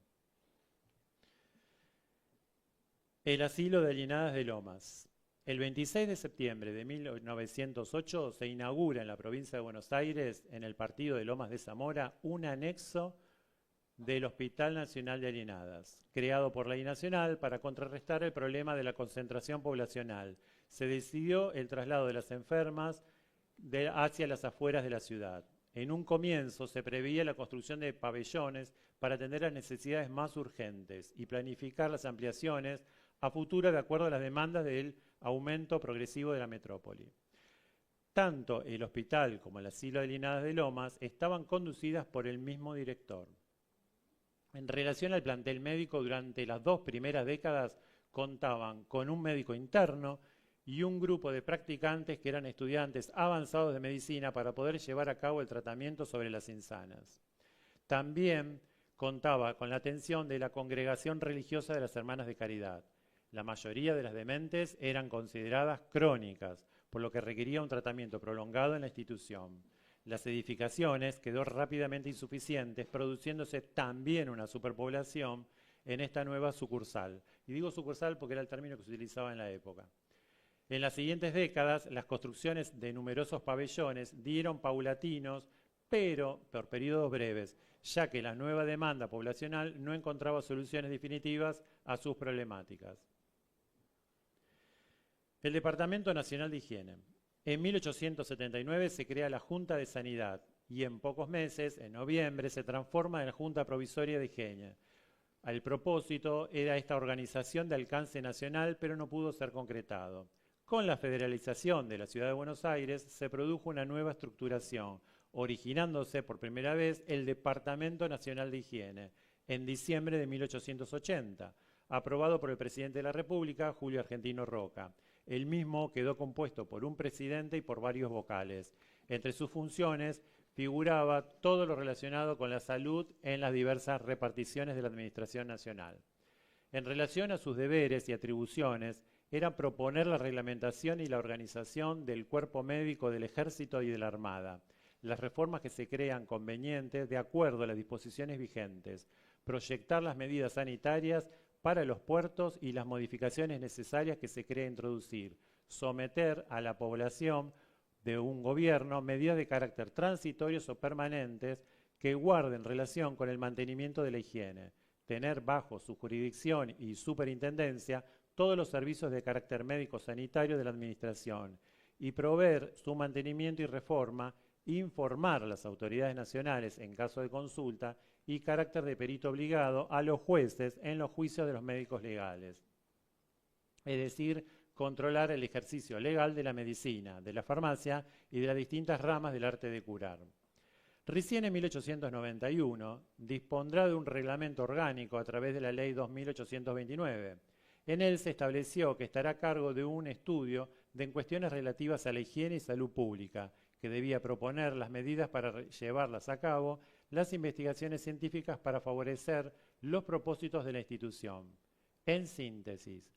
El asilo de Alienadas de Lomas. El 26 de septiembre de 1908 se inaugura en la provincia de Buenos Aires, en el partido de Lomas de Zamora, un anexo del Hospital Nacional de Alienadas, creado por Ley Nacional para contrarrestar el problema de la concentración poblacional. Se decidió el traslado de las enfermas hacia las afueras de la ciudad. En un comienzo se preveía la construcción de pabellones para atender las necesidades más urgentes y planificar las ampliaciones a futuro de acuerdo a las demandas del aumento progresivo de la metrópoli. Tanto el hospital como el asilo de Alienadas de Lomas estaban conducidas por el mismo director. En relación al plantel médico, durante las 2 primeras décadas contaban con un médico interno y un grupo de practicantes que eran estudiantes avanzados de medicina para poder llevar a cabo el tratamiento sobre las insanas. También contaba con la atención de la congregación religiosa de las Hermanas de Caridad. La mayoría de las dementes eran consideradas crónicas, por lo que requería un tratamiento prolongado en la institución. Las edificaciones quedó rápidamente insuficientes, produciéndose también una superpoblación en esta nueva sucursal. Y digo sucursal porque era el término que se utilizaba en la época. En las siguientes décadas, las construcciones de numerosos pabellones dieron paulatinos, pero por periodos breves, ya que la nueva demanda poblacional no encontraba soluciones definitivas a sus problemáticas. El Departamento Nacional de Higiene. En 1879 se crea la Junta de Sanidad y en pocos meses, en noviembre, se transforma en la Junta Provisoria de Higiene. El propósito era esta organización de alcance nacional, pero no pudo ser concretado. Con la federalización de la Ciudad de Buenos Aires se produjo una nueva estructuración, originándose por primera vez el Departamento Nacional de Higiene, en diciembre de 1880, aprobado por el presidente de la República, Julio Argentino Roca. El mismo quedó compuesto por un presidente y por varios vocales. Entre sus funciones figuraba todo lo relacionado con la salud en las diversas reparticiones de la Administración Nacional. En relación a sus deberes y atribuciones, era proponer la reglamentación y la organización del cuerpo médico del Ejército y de la Armada, las reformas que se crean convenientes de acuerdo a las disposiciones vigentes, proyectar las medidas sanitarias para los puertos y las modificaciones necesarias que se cree introducir, someter a la población de un gobierno medidas de carácter transitorios o permanentes que guarden relación con el mantenimiento de la higiene, tener bajo su jurisdicción y superintendencia todos los servicios de carácter médico-sanitario de la Administración y proveer su mantenimiento y reforma, informar a las autoridades nacionales en caso de consulta y carácter de perito obligado a los jueces en los juicios de los médicos legales. Es decir, controlar el ejercicio legal de la medicina, de la farmacia y de las distintas ramas del arte de curar. Recién en 1891 dispondrá de un reglamento orgánico a través de la Ley 2829. En él se estableció que estará a cargo de un estudio de cuestiones relativas a la higiene y salud pública, que debía proponer las medidas para llevarlas a cabo, las investigaciones científicas para favorecer los propósitos de la institución. En síntesis,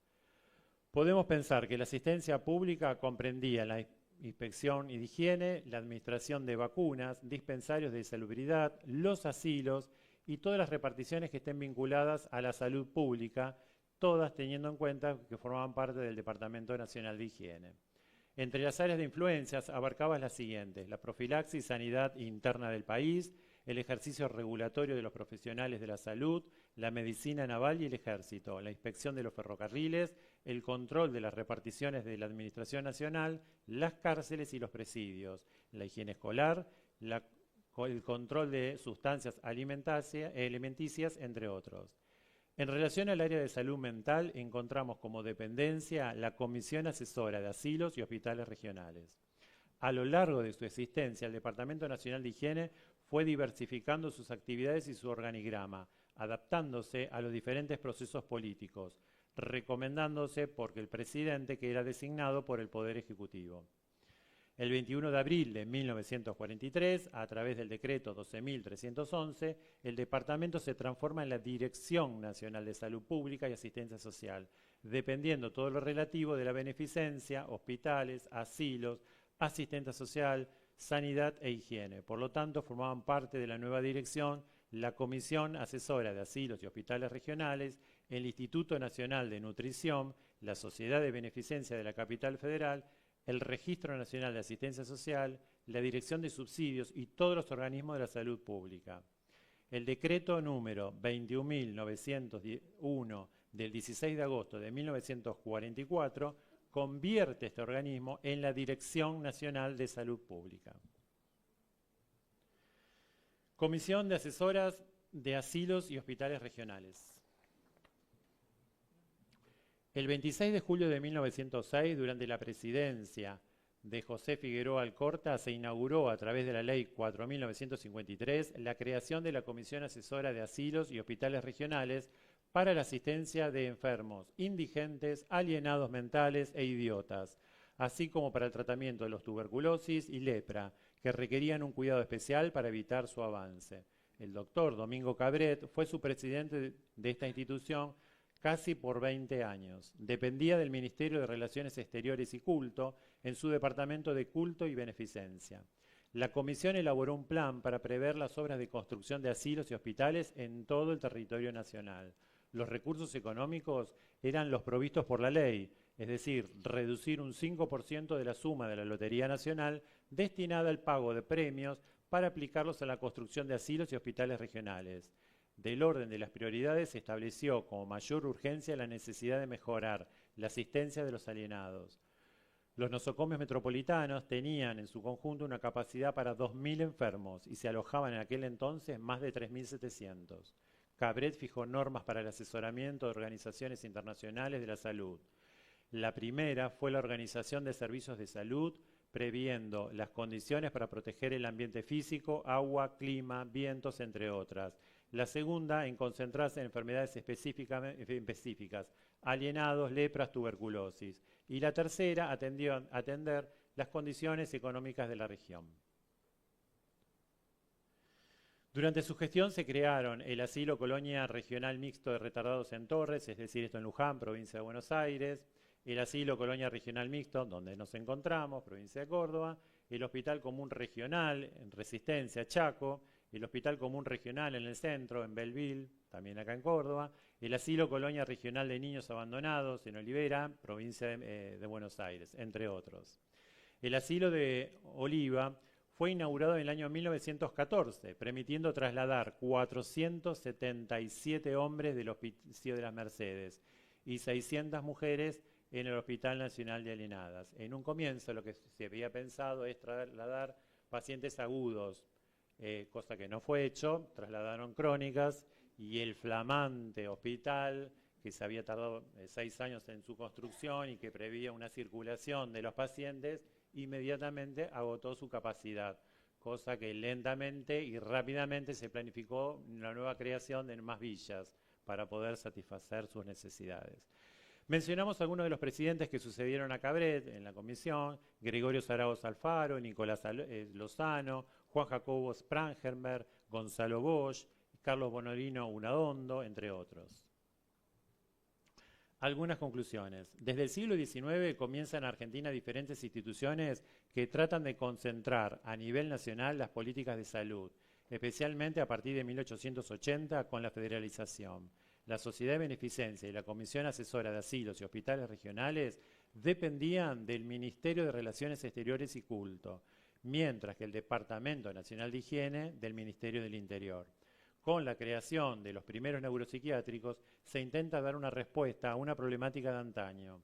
podemos pensar que la asistencia pública comprendía la inspección y de higiene, la administración de vacunas, dispensarios de salubridad, los asilos y todas las reparticiones que estén vinculadas a la salud pública, todas teniendo en cuenta que formaban parte del Departamento Nacional de Higiene. Entre las áreas de influencias abarcaba las siguientes: la profilaxis y sanidad interna del país, el ejercicio regulatorio de los profesionales de la salud, la medicina naval y el ejército, la inspección de los ferrocarriles, el control de las reparticiones de la Administración Nacional, las cárceles y los presidios, la higiene escolar, el control de sustancias alimenticias, entre otros. En relación al área de salud mental, encontramos como dependencia la Comisión Asesora de Asilos y Hospitales Regionales. A lo largo de su existencia, el Departamento Nacional de Higiene fue diversificando sus actividades y su organigrama, adaptándose a los diferentes procesos políticos, recomendándose por el presidente, que era designado por el Poder Ejecutivo. El 21 de abril de 1943, a través del decreto 12.311, el departamento se transforma en la Dirección Nacional de Salud Pública y Asistencia Social, dependiendo todo lo relativo de la beneficencia, hospitales, asilos, asistencia social, sanidad e higiene. Por lo tanto, formaban parte de la nueva dirección la Comisión Asesora de Asilos y Hospitales Regionales, el Instituto Nacional de Nutrición, la Sociedad de Beneficencia de la Capital Federal, el Registro Nacional de Asistencia Social, la Dirección de Subsidios y todos los organismos de la salud pública. El decreto número 21.901 del 16 de agosto de 1944 convierte este organismo en la Dirección Nacional de Salud Pública. Comisión de Asesoras de Asilos y Hospitales Regionales. El 26 de julio de 1906, durante la presidencia de José Figueroa Alcorta, se inauguró a través de la Ley 4.953 la creación de la Comisión Asesora de Asilos y Hospitales Regionales para la asistencia de enfermos, indigentes, alienados mentales e idiotas, así como para el tratamiento de los tuberculosis y lepra, que requerían un cuidado especial para evitar su avance. El doctor Domingo Cabret fue su presidente de esta institución casi por 20 años. Dependía del Ministerio de Relaciones Exteriores y Culto en su departamento de culto y beneficencia. La comisión elaboró un plan para prever las obras de construcción de asilos y hospitales en todo el territorio nacional. Los recursos económicos eran los provistos por la ley, es decir, reducir un 5% de la suma de la Lotería Nacional destinada al pago de premios para aplicarlos a la construcción de asilos y hospitales regionales. Del orden de las prioridades se estableció como mayor urgencia la necesidad de mejorar la asistencia de los alienados. Los nosocomios metropolitanos tenían en su conjunto una capacidad para 2.000 enfermos y se alojaban en aquel entonces más de 3.700. Cabret fijó normas para el asesoramiento de organizaciones internacionales de la salud. La primera fue la organización de servicios de salud, previendo las condiciones para proteger el ambiente físico, agua, clima, vientos, entre otras. La segunda, en concentrarse en enfermedades específicas, alienados, lepras, tuberculosis. Y la tercera, atender las condiciones económicas de la región. Durante su gestión se crearon el Asilo Colonia Regional Mixto de Retardados en Torres, es decir, esto en Luján, provincia de Buenos Aires, el Asilo Colonia Regional Mixto, donde nos encontramos, provincia de Córdoba, el Hospital Común Regional en Resistencia, Chaco, el Hospital Común Regional en el centro, en Belleville, también acá en Córdoba, el Asilo Colonia Regional de Niños Abandonados en Olivera, provincia de Buenos Aires, entre otros. El Asilo de Oliva fue inaugurado en el año 1914, permitiendo trasladar 477 hombres del Hospicio de las Mercedes y 600 mujeres en el Hospital Nacional de Alienadas. En un comienzo lo que se había pensado es trasladar pacientes agudos, cosa que no fue hecho, trasladaron crónicas y el flamante hospital, que se había tardado 6 años en su construcción y que prevía una circulación de los pacientes, inmediatamente agotó su capacidad, cosa que lentamente y rápidamente se planificó la nueva creación de más villas para poder satisfacer sus necesidades. Mencionamos algunos de los presidentes que sucedieron a Cabret en la comisión: Gregorio Zaragoza Alfaro, Nicolás Lozano, Juan Jacobo Sprangenberg, Gonzalo Bosch, Carlos Bonorino Unadondo, entre otros. Algunas conclusiones. Desde el siglo XIX comienzan en Argentina diferentes instituciones que tratan de concentrar a nivel nacional las políticas de salud, especialmente a partir de 1880 con la federalización. La Sociedad de Beneficencia y la Comisión Asesora de Asilos y Hospitales Regionales dependían del Ministerio de Relaciones Exteriores y Culto, mientras que el Departamento Nacional de Higiene del Ministerio del Interior. Con la creación de los primeros neuropsiquiátricos se intenta dar una respuesta a una problemática de antaño,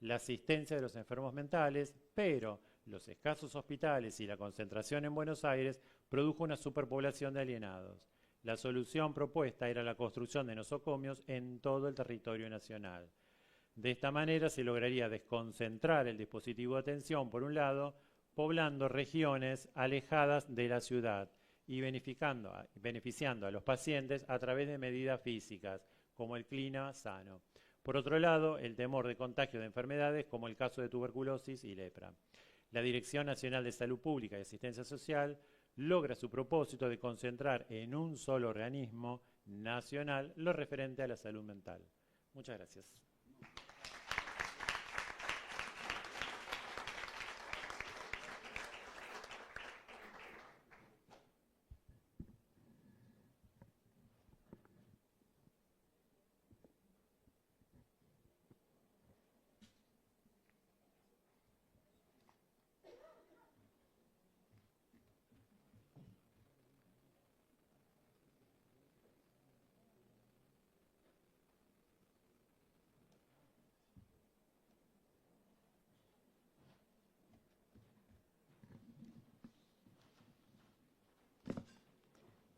la asistencia de los enfermos mentales, pero los escasos hospitales y la concentración en Buenos Aires produjo una superpoblación de alienados. La solución propuesta era la construcción de nosocomios en todo el territorio nacional. De esta manera se lograría desconcentrar el dispositivo de atención, por un lado, poblando regiones alejadas de la ciudad y beneficiando a los pacientes a través de medidas físicas, como el clima sano. Por otro lado, el temor de contagio de enfermedades, como el caso de tuberculosis y lepra. La Dirección Nacional de Salud Pública y Asistencia Social logra su propósito de concentrar en un solo organismo nacional lo referente a la salud mental. Muchas gracias.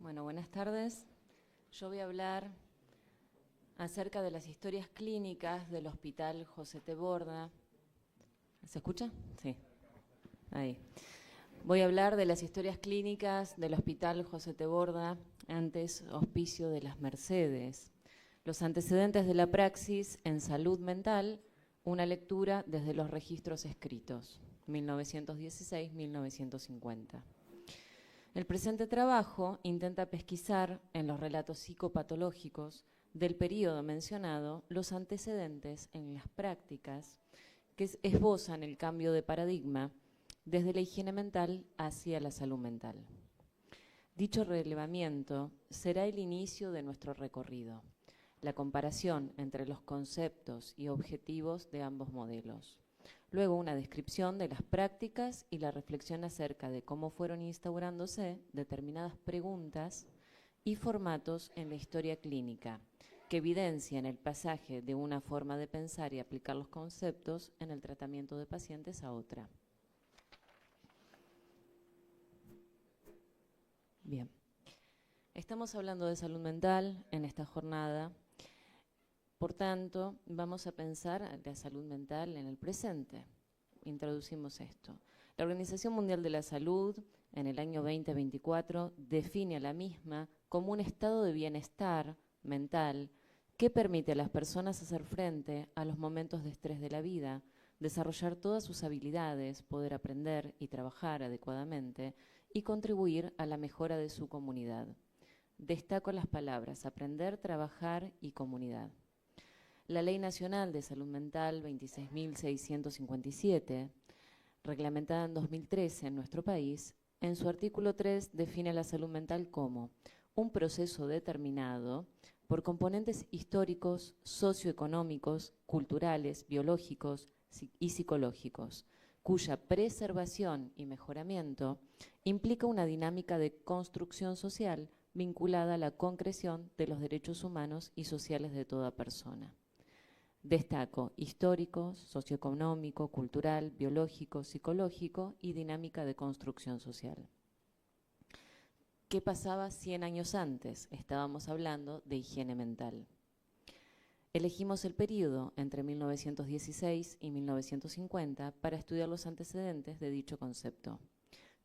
Bueno, buenas tardes. Yo voy a hablar acerca de las historias clínicas del Hospital José T. Borda. ¿Se escucha? Sí. Ahí. Voy a hablar de las historias clínicas del Hospital José T. Borda, antes Hospicio de las Mercedes. Los antecedentes de la praxis en salud mental, una lectura desde los registros escritos, 1916-1950. El presente trabajo intenta pesquisar en los relatos psicopatológicos del período mencionado los antecedentes en las prácticas que esbozan el cambio de paradigma desde la higiene mental hacia la salud mental. Dicho relevamiento será el inicio de nuestro recorrido, la comparación entre los conceptos y objetivos de ambos modelos. Luego una descripción de las prácticas y la reflexión acerca de cómo fueron instaurándose determinadas preguntas y formatos en la historia clínica, que evidencian el pasaje de una forma de pensar y aplicar los conceptos en el tratamiento de pacientes a otra. Bien, estamos hablando de salud mental en esta jornada. Por tanto, vamos a pensar la salud mental en el presente. Introducimos esto. La Organización Mundial de la Salud, en el año 2024, define a la misma como un estado de bienestar mental que permite a las personas hacer frente a los momentos de estrés de la vida, desarrollar todas sus habilidades, poder aprender y trabajar adecuadamente y contribuir a la mejora de su comunidad. Destaco las palabras aprender, trabajar y comunidad. La Ley Nacional de Salud Mental 26.657, reglamentada en 2013 en nuestro país, en su artículo 3 define la salud mental como un proceso determinado por componentes históricos, socioeconómicos, culturales, biológicos y psicológicos, cuya preservación y mejoramiento implica una dinámica de construcción social vinculada a la concreción de los derechos humanos y sociales de toda persona. Destaco histórico, socioeconómico, cultural, biológico, psicológico y dinámica de construcción social. ¿Qué pasaba 100 años antes? Estábamos hablando de higiene mental. Elegimos el periodo entre 1916 y 1950 para estudiar los antecedentes de dicho concepto,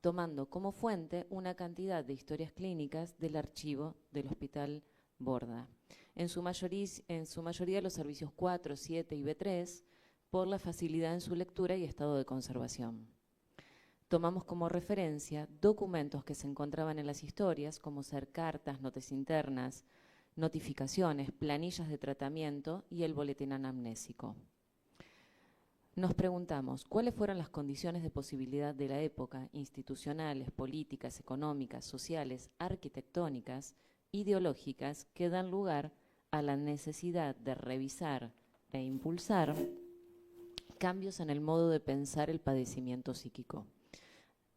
tomando como fuente una cantidad de historias clínicas del archivo del Hospital Borda. En su mayoría los servicios 4, 7 y B3, por la facilidad en su lectura y estado de conservación. Tomamos como referencia documentos que se encontraban en las historias, como ser cartas, notas internas, notificaciones, planillas de tratamiento y el boletín anamnésico. Nos preguntamos, ¿cuáles fueron las condiciones de posibilidad de la época, institucionales, políticas, económicas, sociales, arquitectónicas, ideológicas, que dan lugar a la necesidad de revisar e impulsar cambios en el modo de pensar el padecimiento psíquico,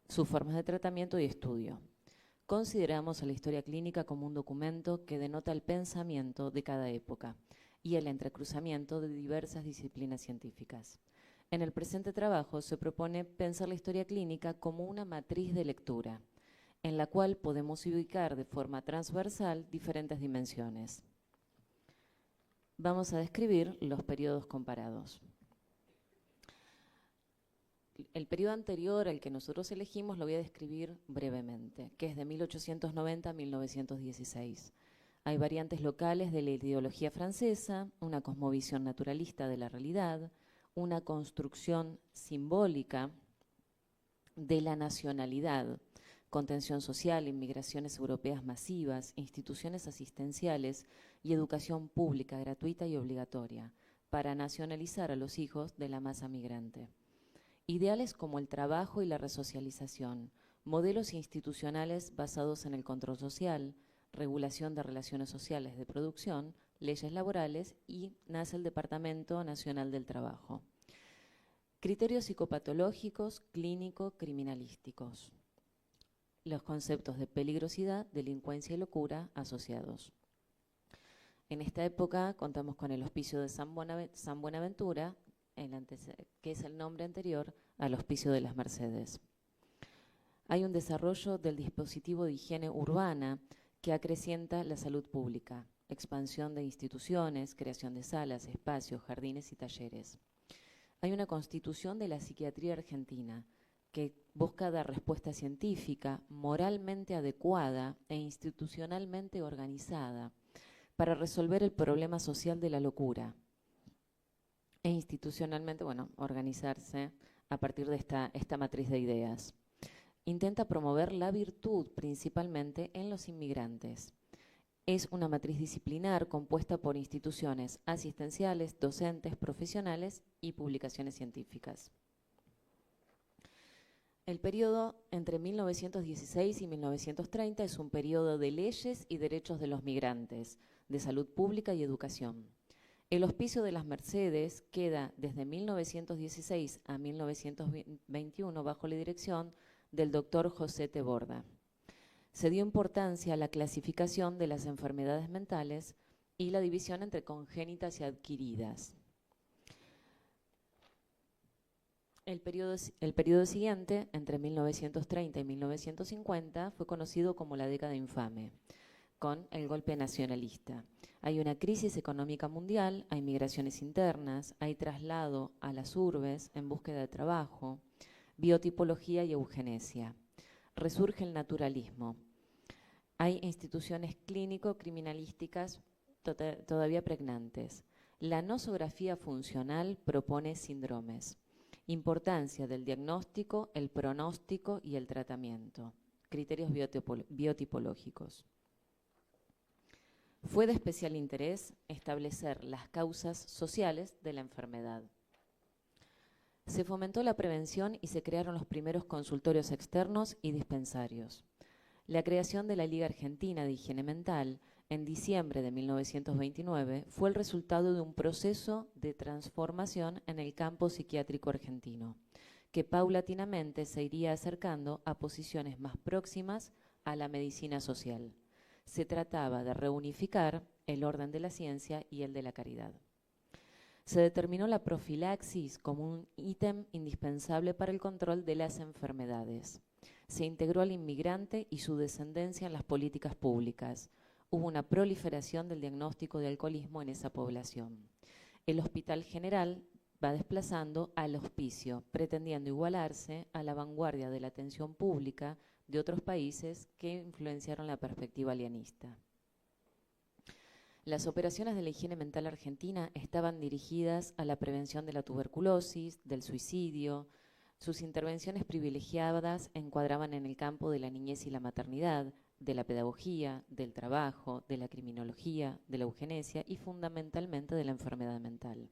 sus formas de tratamiento y estudio. Consideramos a la historia clínica como un documento que denota el pensamiento de cada época y el entrecruzamiento de diversas disciplinas científicas. En el presente trabajo se propone pensar la historia clínica como una matriz de lectura, en la cual podemos ubicar de forma transversal diferentes dimensiones. Vamos a describir los periodos comparados. El periodo anterior al que nosotros elegimos lo voy a describir brevemente, que es de 1890 a 1916. Hay variantes locales de la ideología francesa, una cosmovisión naturalista de la realidad, una construcción simbólica de la nacionalidad, contención social, inmigraciones europeas masivas, instituciones asistenciales y educación pública gratuita y obligatoria para nacionalizar a los hijos de la masa migrante. Ideales como el trabajo y la resocialización, modelos institucionales basados en el control social, regulación de relaciones sociales de producción, leyes laborales y nace el Departamento Nacional del Trabajo. Criterios psicopatológicos, clínico-criminalísticos. Los conceptos de peligrosidad, delincuencia y locura asociados. En esta época contamos con el Hospicio de San Buenaventura, que es el nombre anterior al Hospicio de las Mercedes. Hay un desarrollo del dispositivo de higiene urbana que acrecienta la salud pública, expansión de instituciones, creación de salas, espacios, jardines y talleres. Hay una constitución de la psiquiatría argentina que busca dar respuesta científica, moralmente adecuada e institucionalmente organizada para resolver el problema social de la locura e institucionalmente, organizarse a partir de esta matriz de ideas. Intenta promover la virtud principalmente en los inmigrantes. Es una matriz disciplinar compuesta por instituciones asistenciales, docentes, profesionales y publicaciones científicas. El periodo entre 1916 y 1930 es un periodo de leyes y derechos de los migrantes, de salud pública y educación. El Hospicio de las Mercedes queda desde 1916 a 1921 bajo la dirección del doctor José Teborda. Se dio importancia a la clasificación de las enfermedades mentales y la división entre congénitas y adquiridas. El periodo siguiente, entre 1930 y 1950, fue conocido como la década infame, con el golpe nacionalista. Hay una crisis económica mundial, hay migraciones internas, hay traslado a las urbes en búsqueda de trabajo, biotipología y eugenesia. Resurge el naturalismo. Hay instituciones clínico-criminalísticas todavía pregnantes. La nosografía funcional propone síndromes. Importancia del diagnóstico, el pronóstico y el tratamiento. Criterios biotipológicos. Fue de especial interés establecer las causas sociales de la enfermedad. Se fomentó la prevención y se crearon los primeros consultorios externos y dispensarios. La creación de la Liga Argentina de Higiene Mental en diciembre de 1929 fue el resultado de un proceso de transformación en el campo psiquiátrico argentino, que paulatinamente se iría acercando a posiciones más próximas a la medicina social. Se trataba de reunificar el orden de la ciencia y el de la caridad. Se determinó la profilaxis como un ítem indispensable para el control de las enfermedades. Se integró al inmigrante y su descendencia en las políticas públicas. Hubo una proliferación del diagnóstico de alcoholismo en esa población. El Hospital General va desplazando al hospicio, pretendiendo igualarse a la vanguardia de la atención pública de otros países que influenciaron la perspectiva alienista. Las operaciones de la higiene mental argentina estaban dirigidas a la prevención de la tuberculosis, del suicidio. Sus intervenciones privilegiadas encuadraban en el campo de la niñez y la maternidad, de la pedagogía, del trabajo, de la criminología, de la eugenesia y fundamentalmente de la enfermedad mental.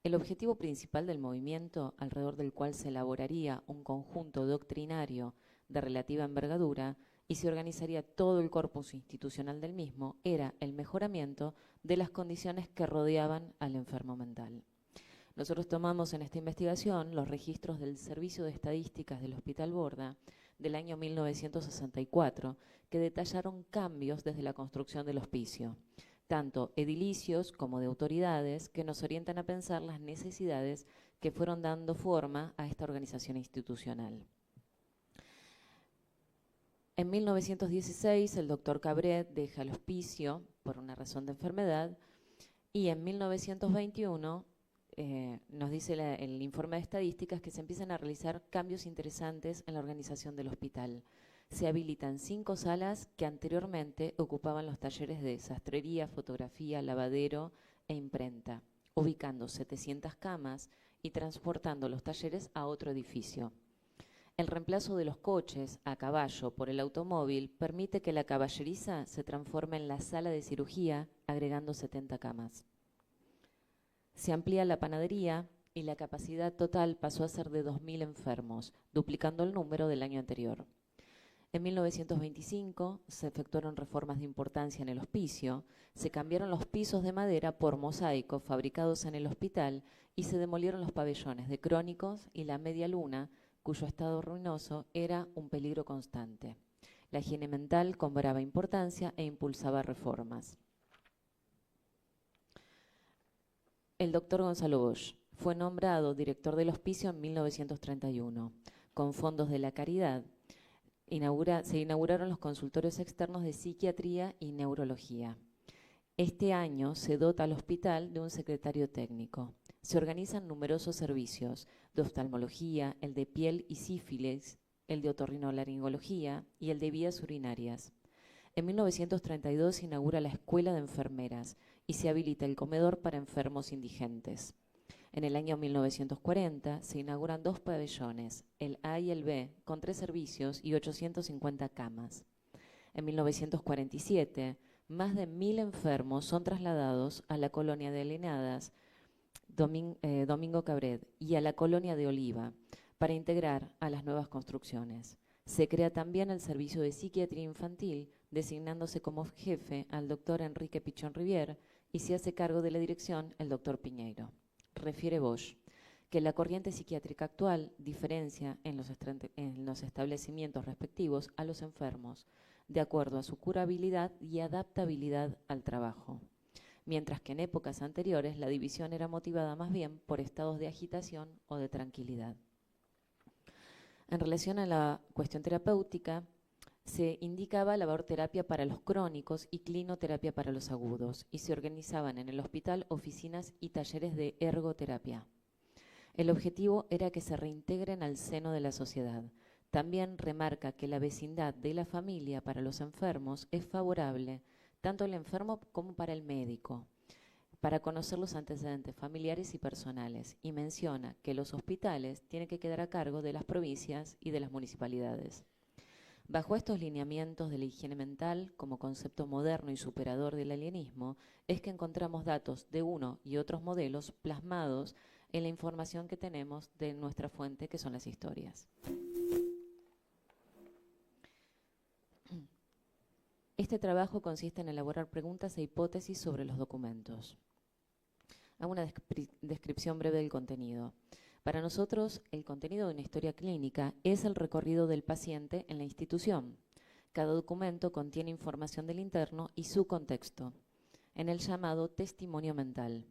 El objetivo principal del movimiento, alrededor del cual se elaboraría un conjunto doctrinario de relativa envergadura y se organizaría todo el corpus institucional del mismo, era el mejoramiento de las condiciones que rodeaban al enfermo mental. Nosotros tomamos en esta investigación los registros del Servicio de Estadísticas del Hospital Borda del año 1964, que detallaron cambios desde la construcción del hospicio, tanto edilicios como de autoridades, que nos orientan a pensar las necesidades que fueron dando forma a esta organización institucional. En 1916, el doctor Cabret deja el hospicio por una razón de enfermedad y en 1921 nos dice el informe de estadísticas que se empiezan a realizar cambios interesantes en la organización del hospital. Se habilitan 5 salas que anteriormente ocupaban los talleres de sastrería, fotografía, lavadero e imprenta, ubicando 700 camas y transportando los talleres a otro edificio. El reemplazo de los coches a caballo por el automóvil permite que la caballeriza se transforme en la sala de cirugía, agregando 70 camas. Se amplía la panadería y la capacidad total pasó a ser de 2.000 enfermos, duplicando el número del año anterior. En 1925 se efectuaron reformas de importancia en el hospicio, se cambiaron los pisos de madera por mosaicos fabricados en el hospital y se demolieron los pabellones de crónicos y la media luna, cuyo estado ruinoso era un peligro constante. La higiene mental cobraba importancia e impulsaba reformas. El doctor Gonzalo Bosch fue nombrado director del hospicio en 1931. Con fondos de la caridad, se inauguraron los consultorios externos de psiquiatría y neurología. Este año se dota al hospital de un secretario técnico. Se organizan numerosos servicios de oftalmología, el de piel y sífilis, el de otorrinolaringología y el de vías urinarias. En 1932 se inaugura la Escuela de Enfermeras y se habilita el comedor para enfermos indigentes. En el año 1940 se inauguran 2 pabellones, el A y el B, con 3 servicios y 850 camas. En 1947, más de 1.000 enfermos son trasladados a la colonia de alienadas Domingo Cabret y a la colonia de Oliva para integrar a las nuevas construcciones. Se crea también el servicio de psiquiatría infantil, designándose como jefe al doctor Enrique Pichón Rivier y se hace cargo de la dirección el doctor Piñeiro. Refiere Bosch que la corriente psiquiátrica actual diferencia en los establecimientos respectivos a los enfermos, de acuerdo a su curabilidad y adaptabilidad al trabajo, mientras que en épocas anteriores la división era motivada más bien por estados de agitación o de tranquilidad. En relación a la cuestión terapéutica, se indicaba laborterapia para los crónicos y clinoterapia para los agudos, y se organizaban en el hospital oficinas y talleres de ergoterapia. El objetivo era que se reintegren al seno de la sociedad. También remarca que la vecindad de la familia para los enfermos es favorable, tanto el enfermo como para el médico, para conocer los antecedentes familiares y personales, y menciona que los hospitales tienen que quedar a cargo de las provincias y de las municipalidades. Bajo estos lineamientos de la higiene mental, como concepto moderno y superador del alienismo, es que encontramos datos de uno y otros modelos plasmados en la información que tenemos de nuestra fuente, que son las historias. Este trabajo consiste en elaborar preguntas e hipótesis sobre los documentos. Hago una descripción breve del contenido. Para nosotros, el contenido de una historia clínica es el recorrido del paciente en la institución. Cada documento contiene información del interno y su contexto, en el llamado testimonio mental.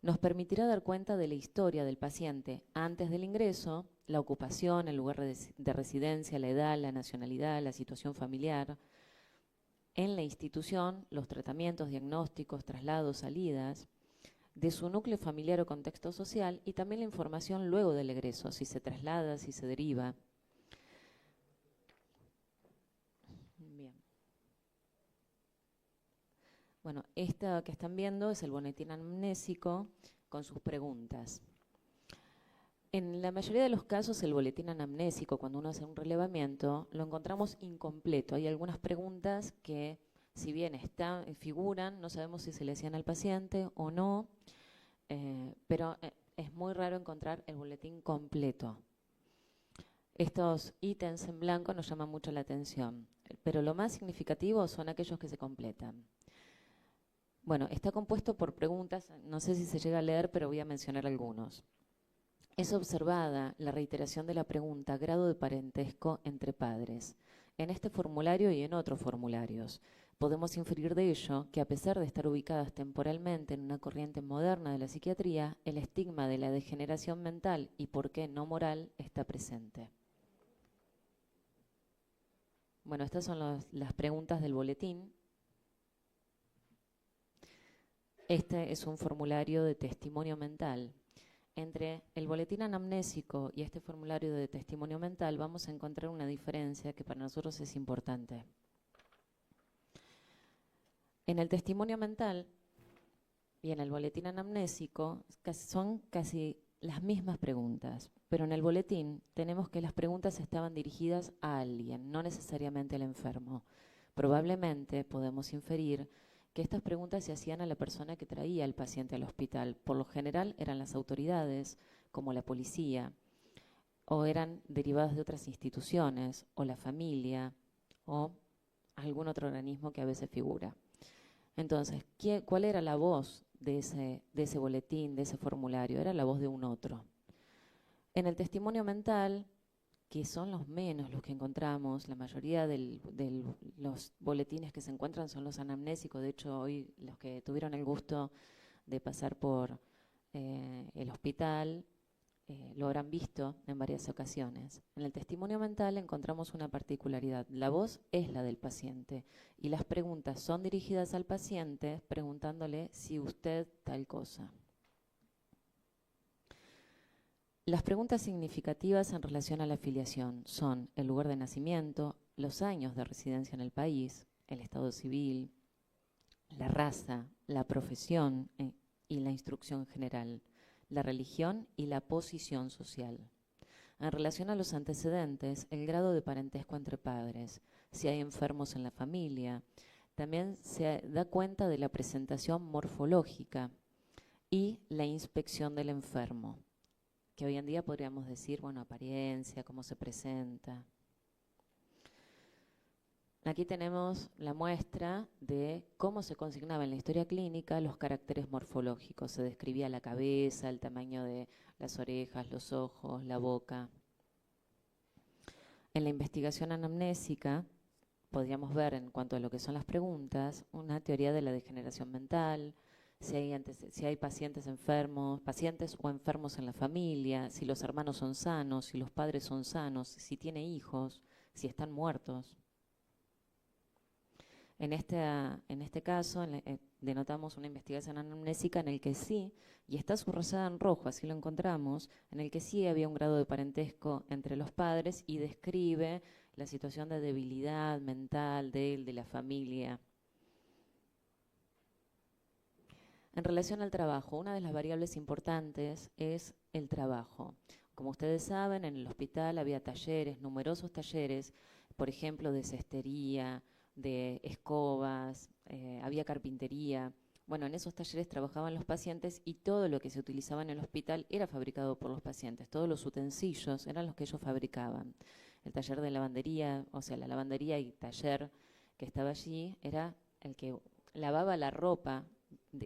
Nos permitirá dar cuenta de la historia del paciente antes del ingreso, la ocupación, el lugar de residencia, la edad, la nacionalidad, la situación familiar. En la institución, los tratamientos, diagnósticos, traslados, salidas, de su núcleo familiar o contexto social, y también la información luego del egreso, si se traslada, si se deriva. Bien. Bueno, esta que están viendo es el boletín amnésico con sus preguntas. En la mayoría de los casos, el boletín anamnésico, cuando uno hace un relevamiento, lo encontramos incompleto. Hay algunas preguntas que, si bien figuran, no sabemos si se le hacían al paciente o no, pero es muy raro encontrar el boletín completo. Estos ítems en blanco nos llaman mucho la atención, pero lo más significativo son aquellos que se completan. Bueno, está compuesto por preguntas, no sé si se llega a leer, pero voy a mencionar algunos. Es observada la reiteración de la pregunta grado de parentesco entre padres, en este formulario y en otros formularios. Podemos inferir de ello que, a pesar de estar ubicadas temporalmente en una corriente moderna de la psiquiatría, el estigma de la degeneración mental y, por qué no moral, está presente. Bueno, estas son las preguntas del boletín. Este es un formulario de testimonio mental. Entre el boletín anamnésico y este formulario de testimonio mental vamos a encontrar una diferencia que para nosotros es importante. En el testimonio mental y en el boletín anamnésico son casi las mismas preguntas, pero en el boletín tenemos que las preguntas estaban dirigidas a alguien, no necesariamente al enfermo. Probablemente podemos inferir que estas preguntas se hacían a la persona que traía al paciente al hospital. Por lo general eran las autoridades, como la policía, o eran derivadas de otras instituciones, o la familia, o algún otro organismo que a veces figura. Entonces, ¿cuál era la voz de ese boletín, de ese formulario? Era la voz de un otro. En el testimonio mental, que son los menos los que encontramos, la mayoría de los boletines que se encuentran son los anamnésicos. De hecho, hoy los que tuvieron el gusto de pasar por el hospital lo habrán visto en varias ocasiones. En el testimonio mental encontramos una particularidad. La voz es la del paciente y las preguntas son dirigidas al paciente preguntándole si usted tal cosa. Las preguntas significativas en relación a la afiliación son el lugar de nacimiento, los años de residencia en el país, el estado civil, la raza, la profesión y la instrucción general, la religión y la posición social. En relación a los antecedentes, el grado de parentesco entre padres, si hay enfermos en la familia, también se da cuenta de la presentación morfológica y la inspección del enfermo, que hoy en día podríamos decir, bueno, apariencia, cómo se presenta. Aquí tenemos la muestra de cómo se consignaba en la historia clínica los caracteres morfológicos. Se describía la cabeza, el tamaño de las orejas, los ojos, la boca. En la investigación anamnésica podríamos ver, en cuanto a lo que son las preguntas, una teoría de la degeneración mental, si hay pacientes o enfermos en la familia, si los hermanos son sanos, si los padres son sanos, si tiene hijos, si están muertos. En este caso, denotamos una investigación anamnésica en el que sí, y está subrayada en rojo, así lo encontramos, en el que sí había un grado de parentesco entre los padres y describe la situación de debilidad mental de él, de la familia. En relación al trabajo, una de las variables importantes es el trabajo. Como ustedes saben, en el hospital había talleres, numerosos talleres, por ejemplo, de cestería, de escobas, había carpintería. Bueno, en esos talleres trabajaban los pacientes y todo lo que se utilizaba en el hospital era fabricado por los pacientes. Todos los utensilios eran los que ellos fabricaban. El taller de lavandería, o sea, la lavandería y taller que estaba allí, era el que lavaba la ropa.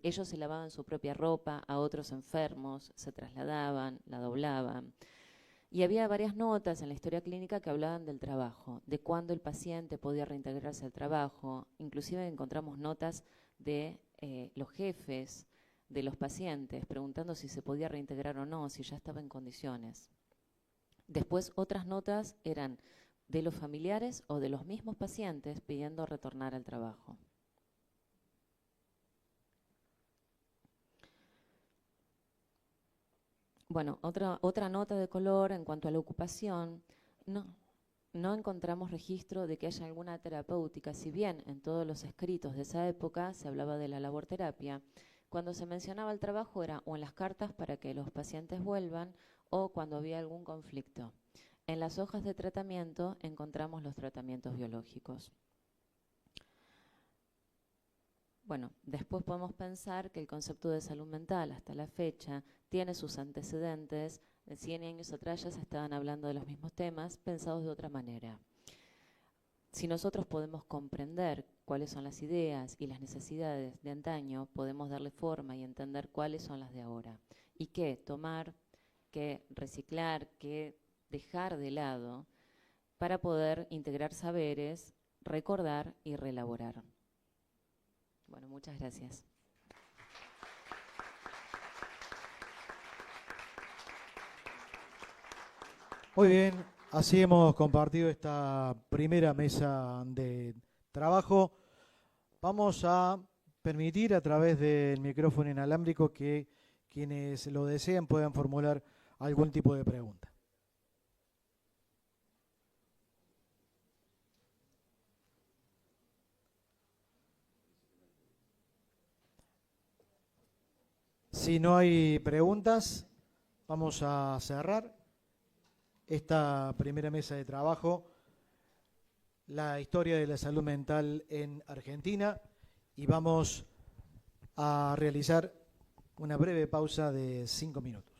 Ellos se lavaban su propia ropa, a otros enfermos, se trasladaban, la doblaban. Y había varias notas en la historia clínica que hablaban del trabajo, de cuándo el paciente podía reintegrarse al trabajo. Inclusive encontramos notas de los jefes de los pacientes preguntando si se podía reintegrar o no, si ya estaba en condiciones. Después otras notas eran de los familiares o de los mismos pacientes pidiendo retornar al trabajo. Bueno, otra nota de color en cuanto a la ocupación, no encontramos registro de que haya alguna terapéutica, si bien en todos los escritos de esa época se hablaba de la laborterapia. Cuando se mencionaba el trabajo era o en las cartas para que los pacientes vuelvan o cuando había algún conflicto. En las hojas de tratamiento encontramos los tratamientos biológicos. Bueno, después podemos pensar que el concepto de salud mental hasta la fecha tiene sus antecedentes. De 100 años atrás ya se estaban hablando de los mismos temas, pensados de otra manera. Si nosotros podemos comprender cuáles son las ideas y las necesidades de antaño, podemos darle forma y entender cuáles son las de ahora. Y qué tomar, qué reciclar, qué dejar de lado para poder integrar saberes, recordar y reelaborar. Bueno, muchas gracias. Muy bien, así hemos compartido esta primera mesa de trabajo. Vamos a permitir a través del micrófono inalámbrico que quienes lo deseen puedan formular algún tipo de pregunta. Si no hay preguntas, vamos a cerrar esta primera mesa de trabajo, la historia de la salud mental en Argentina, y vamos a realizar una breve pausa de 5 minutos.